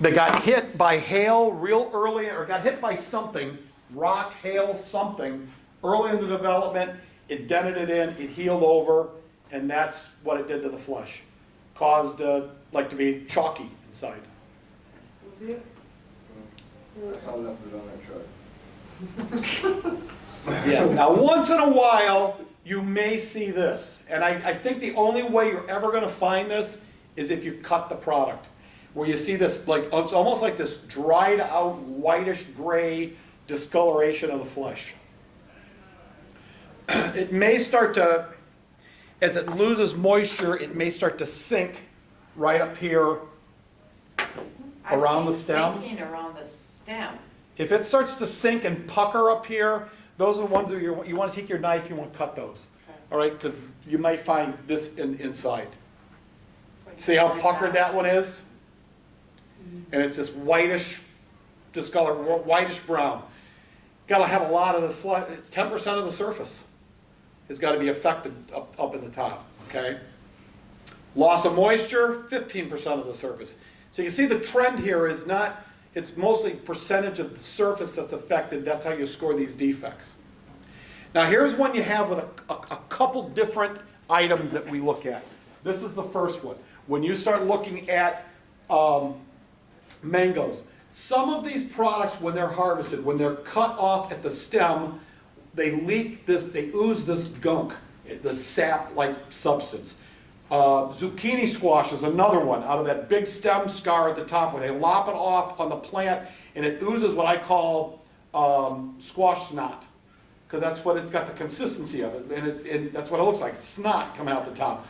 [SPEAKER 2] they got hit by hail real early, or got hit by something, rock, hail, something, early in the development. It dented it in, it healed over, and that's what it did to the flesh. Caused, like, to be chalky inside.
[SPEAKER 3] Was it?
[SPEAKER 10] I saw enough of it on that truck.
[SPEAKER 2] Yeah, now once in a while, you may see this. And I think the only way you're ever gonna find this is if you cut the product. where you see this, like, it's almost like this dried out whitish gray discoloration of the flesh. It may start to, as it loses moisture, it may start to sink right up here around the stem.
[SPEAKER 6] I've seen sinking around the stem.
[SPEAKER 2] If it starts to sink and pucker up here, those are the ones that you want to take your knife, you want to cut those. All right, because you might find this inside. See how puckered that one is? And it's this whitish discolor, whitish brown. Got to have a lot of the flesh. It's 10% of the surface has got to be affected up in the top. Okay. Loss of moisture, 15% of the surface. So you see the trend here is not. It's mostly percentage of the surface that's affected. That's how you score these defects. Now here's one you have with a couple different items that we look at. This is the first one. When you start looking at mangoes, some of these products when they're harvested, when they're cut off at the stem, they leak this, they ooze this gunk, the sap-like substance. Zucchini squash is another one out of that big stem scar at the top where they lop it off on the plant and it oozes what I call squash snot, because that's what it's got the consistency of it, and that's what it looks like, snot coming out the top.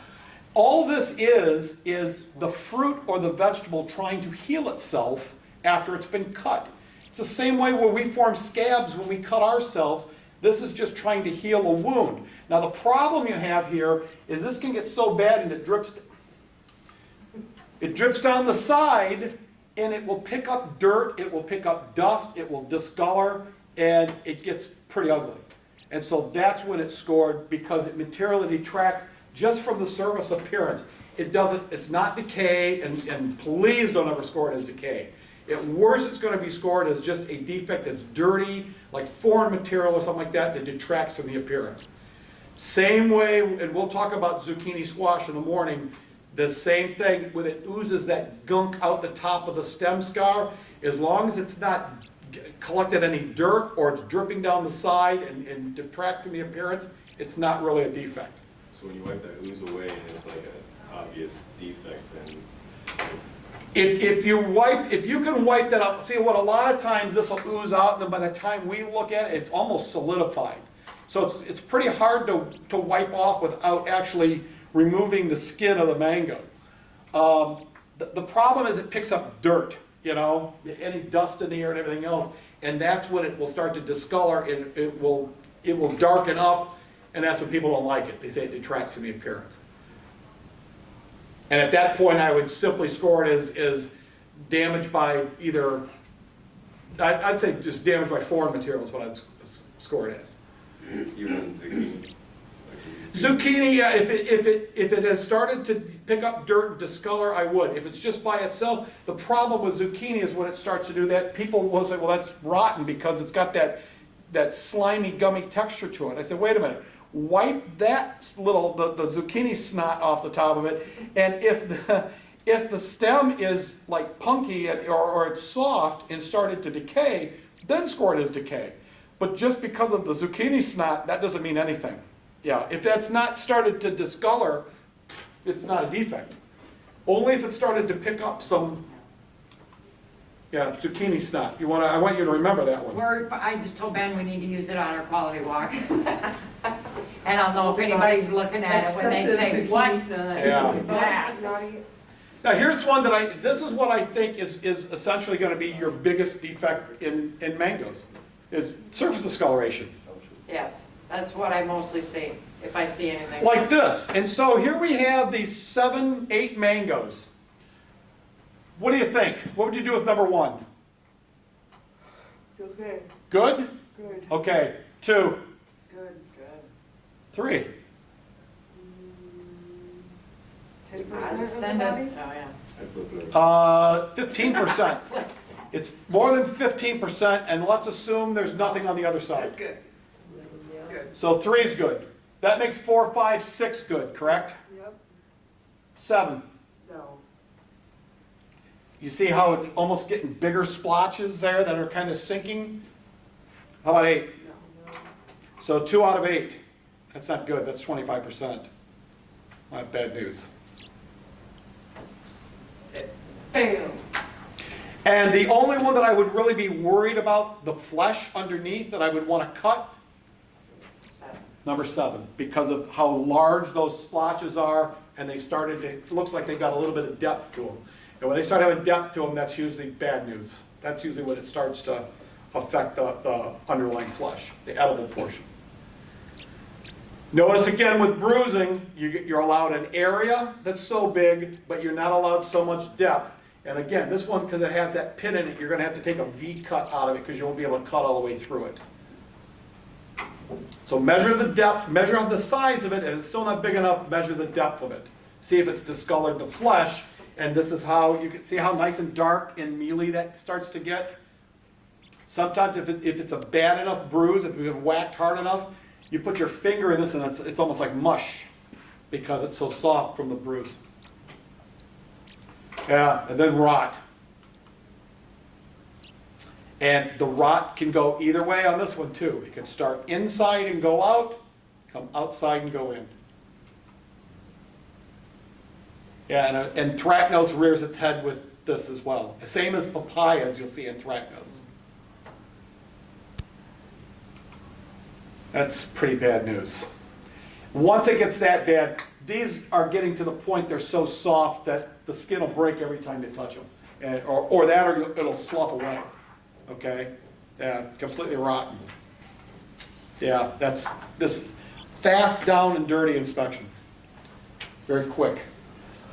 [SPEAKER 2] All this is the fruit or the vegetable trying to heal itself after it's been cut. It's the same way where we form scabs when we cut ourselves. This is just trying to heal a wound. Now the problem you have here is this can get so bad and it drips down the side and it will pick up dirt, it will pick up dust, it will discolor, and it gets pretty ugly. And so that's when it's scored, because it materially detracts just from the surface appearance. It's not decay, and please don't ever score it as decay. At worst, it's going to be scored as just a defect that's dirty, like foreign material or something like that, that detracts from the appearance. Same way, and we'll talk about zucchini squash in the morning, the same thing, when it oozes that gunk out the top of the stem scar, as long as it's not collected any dirt or it's dripping down the side and detracts from the appearance, it's not really a defect.
[SPEAKER 11] So when you wipe that ooze away and it's like an obvious defect, then
[SPEAKER 2] If you can wipe that up, see what a lot of times this will ooze out, and then by the time we look at it, it's almost solidified. So it's pretty hard to wipe off without actually removing the skin of the mango. The problem is it picks up dirt, any dust in the air and everything else, and that's when it will start to discolor, and it will darken up, and that's when people don't like it. They say it detracts from the appearance. And at that point, I would simply score it as damage by either, I'd say just damage by foreign material is what I'd score it as.
[SPEAKER 11] even zucchini.
[SPEAKER 2] Zucchini, yeah, if it has started to pick up dirt and discolor, I would. If it's just by itself, the problem with zucchini is when it starts to do that, people will say, well, that's rotten because it's got that slimy, gummy texture to it. I said, wait a minute. Wipe that little, the zucchini snot off the top of it, and if the stem is like punky or it's soft and started to decay, then score it as decay. But just because of the zucchini snot, that doesn't mean anything. Yeah, if that's not started to discolor, it's not a defect. Only if it started to pick up some, zucchini snot. I want you to remember that one.
[SPEAKER 6] I just told Ben we need to use it on our quality walk. And I'll know if anybody's looking at it when they say, what?
[SPEAKER 2] Yeah. Now here's one this is what I think is essentially going to be your biggest defect in mangoes, is surface discoloration.
[SPEAKER 6] Yes, that's what I mostly see, if I see anything.
[SPEAKER 2] Like this. And so here we have these 7, 8 mangoes. What do you think? What would you do with number 1?
[SPEAKER 3] It's okay.
[SPEAKER 2] Good?
[SPEAKER 3] Good.
[SPEAKER 2] Okay. 2.
[SPEAKER 3] Good.
[SPEAKER 2] 3.
[SPEAKER 3] 10%
[SPEAKER 6] Send it.
[SPEAKER 3] everybody?
[SPEAKER 6] Oh, yeah.
[SPEAKER 11] I flip it over.
[SPEAKER 2] 15%. It's more than 15%, and let's assume there's nothing on the other side.
[SPEAKER 3] That's good. That's good.
[SPEAKER 2] So 3 is good. That makes 4, 5, 6 good, correct?
[SPEAKER 3] Yep.
[SPEAKER 2] 7.
[SPEAKER 3] No.
[SPEAKER 2] You see how it's almost getting bigger splotches there that are kind of sinking? How about 8?
[SPEAKER 3] No.
[SPEAKER 2] So 2 out of 8. That's not good. That's 25%. Not bad news.
[SPEAKER 6] Boom.
[SPEAKER 2] And the only one that I would really be worried about, the flesh underneath that I would want to cut, number 7, because of how large those splotches are, and they started to, it looks like they've got a little bit of depth to them. And when they start having depth to them, that's usually bad news. That's usually when it starts to affect the underlying flesh, the edible portion. Notice again with bruising, you're allowed an area that's so big, but you're not allowed so much depth. And again, this one, because it has that pit in it, you're going to have to take a V cut out of it because you won't be able to cut all the way through it. So measure the depth, measure the size of it. If it's still not big enough, measure the depth of it. See if it's discolored the flesh. And this is how you can see how nice and dark and mealy that starts to get. Sometimes if it's a bad enough bruise, if you've been whacked hard enough, you put your finger in this and it's almost like mush because it's so soft from the bruise. Yeah, and then rot. And the rot can go either way on this one too. It can start inside and go out, come outside and go in. Yeah, and anthracnose rears its head with this as well. Same as papayas, you'll see anthracnose. That's pretty bad news. Once it gets that bad, these are getting to the point they're so soft that the skin will break every time you touch them. Or it'll slough away. Okay? Yeah, completely rotten. Yeah, that's this fast, down, and dirty inspection. Very quick.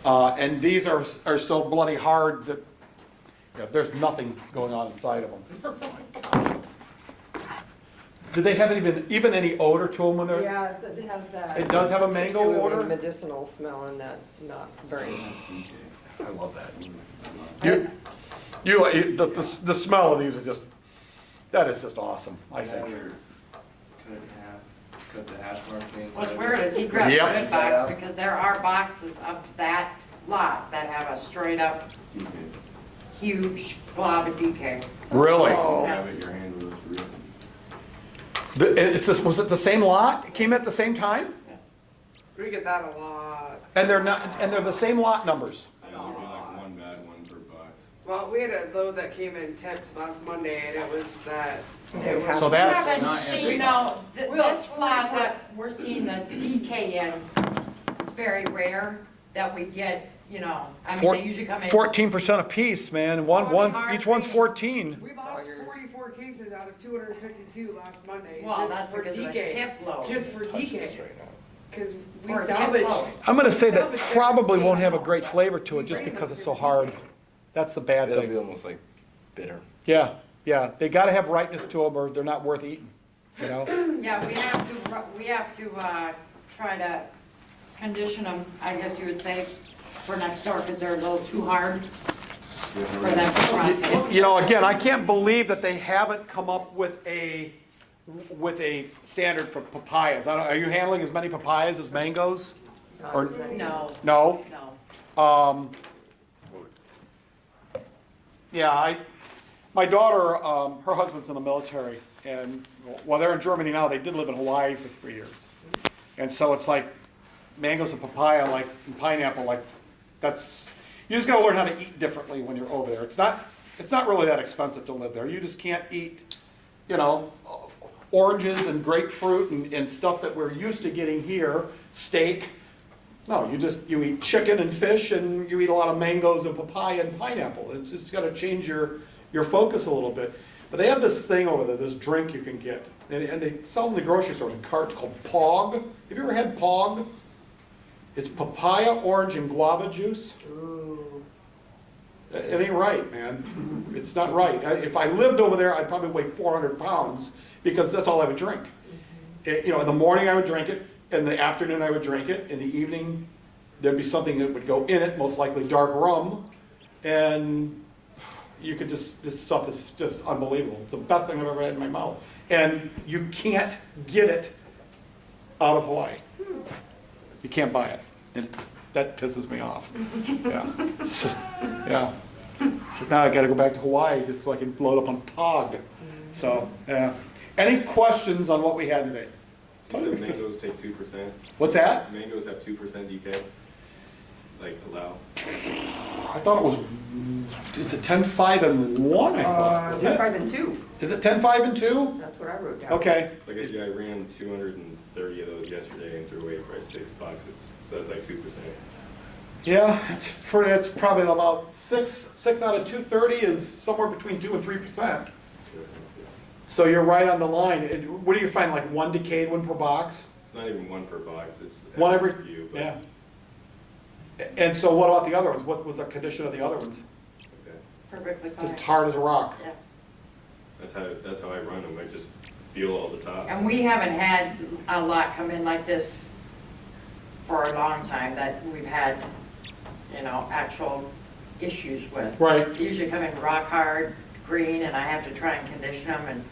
[SPEAKER 2] And these are so bloody hard that there's nothing going on inside of them. Do they have even any odor to them when they're?
[SPEAKER 4] Yeah, it has that.
[SPEAKER 2] It does have a mango
[SPEAKER 4] particularly
[SPEAKER 2] odor?
[SPEAKER 4] medicinal smell and that not very.
[SPEAKER 2] I love that. The smell of these are just, that is just awesome, I think.
[SPEAKER 10] Cut it in half, cut the hash marks inside.
[SPEAKER 6] What's weird is he grabbed
[SPEAKER 2] Yep.
[SPEAKER 6] a red box because there are boxes of that lot that have a straight up huge blob of DK.
[SPEAKER 2] Really?
[SPEAKER 4] Oh.
[SPEAKER 11] Have it, your hand was real.
[SPEAKER 2] Was it the same lot? It came at the same time?
[SPEAKER 3] We get that a lot.
[SPEAKER 2] And they're the same lot numbers.
[SPEAKER 11] Yeah, there'd be like one bad one per box.
[SPEAKER 3] Well, we had a load that came in tipped last Monday, and it was that.
[SPEAKER 4] It has-
[SPEAKER 2] So
[SPEAKER 6] I
[SPEAKER 2] that's,
[SPEAKER 6] haven't seen, this lot that we're seeing the DK in, it's very rare that we get, I mean, they usually come in.
[SPEAKER 2] 14% a piece, man. Each one's 14.
[SPEAKER 3] We lost 44 cases out of 252 last Monday.
[SPEAKER 6] Well,
[SPEAKER 3] just
[SPEAKER 6] that's
[SPEAKER 3] for
[SPEAKER 6] because of a
[SPEAKER 3] DK.
[SPEAKER 6] tip load.
[SPEAKER 3] Just for DK. Because we
[SPEAKER 6] Or a tip
[SPEAKER 3] salvage.
[SPEAKER 6] load.
[SPEAKER 2] I'm gonna say that
[SPEAKER 3] Salvage
[SPEAKER 2] probably
[SPEAKER 3] everything.
[SPEAKER 2] won't have a great flavor to it just because it's so hard. That's the bad
[SPEAKER 8] It'll be
[SPEAKER 2] thing.
[SPEAKER 8] almost like bitter.
[SPEAKER 2] Yeah. They gotta have ripeness to them or they're not worth eating,
[SPEAKER 6] Yeah, we have to try to condition them, I guess you would say, for next door, because they're a little too hard for them to process.
[SPEAKER 2] Again, I can't believe that they haven't come up with a standard for papayas. Are you handling as many papayas as mangoes? Or
[SPEAKER 6] No,
[SPEAKER 2] no?
[SPEAKER 6] no.
[SPEAKER 2] Yeah, my daughter, her husband's in the military, and while they're in Germany now, they did live in Hawaii for 3 years. And so it's like mangoes and papaya, and pineapple, you just gotta learn how to eat differently when you're over there. It's not really that expensive to live there. You just can't eat, oranges and grapefruit and stuff that we're used to getting here, steak. No, you eat chicken and fish, and you eat a lot of mangoes and papaya and pineapple. It's just got to change your focus a little bit. But they have this thing over there, this drink you can get, and they sell in the grocery stores in carts called Pog. Have you ever had Pog? It's papaya, orange, and guava juice.
[SPEAKER 4] Ooh.
[SPEAKER 2] It ain't right, man. It's not right. If I lived over there, I'd probably weigh 400 pounds because that's all I would drink. In the morning I would drink it. In the afternoon, I would drink it. In the evening, there'd be something that would go in it, most likely dark rum. And you could this stuff is just unbelievable. It's the best thing I've ever had in my mouth. And you can't get it out of Hawaii. You can't buy it. And that pisses me off. Yeah. Yeah. So now I got to go back to Hawaii just so I can load up on Pog. So, yeah. Any questions on what we had today?
[SPEAKER 11] So mangoes take 2%.
[SPEAKER 2] What's that?
[SPEAKER 11] Mangoes have 2% DK. like allow?
[SPEAKER 2] I thought it was, is it 10.5 and 1, I thought, was it?
[SPEAKER 4] 10.5 and 2,
[SPEAKER 2] Is it 10.5 and 2?
[SPEAKER 4] that's what I wrote down.
[SPEAKER 2] Okay,
[SPEAKER 11] Like I ran 230 of those yesterday and threw away a price $6, so that's like 2%.
[SPEAKER 2] yeah, it's probably about 6 out of 230 is somewhere between 2 and 3%. So you're right on the line. And what do you find, like 1 decayed one per box?
[SPEAKER 11] It's not even one per box, it's
[SPEAKER 2] One every,
[SPEAKER 11] few, but
[SPEAKER 2] yeah. And so what about the other ones? What was the condition of the other ones?
[SPEAKER 11] okay.
[SPEAKER 6] Perfectly fine.
[SPEAKER 2] Just hard as a rock.
[SPEAKER 6] Yeah.
[SPEAKER 11] That's how I run them, I just feel all the tops.
[SPEAKER 6] And we haven't had a lot come in like this for a long time that we've had, you know, actual issues with.
[SPEAKER 2] Right.
[SPEAKER 6] They usually come in rock hard, green, and I have to try and condition them, and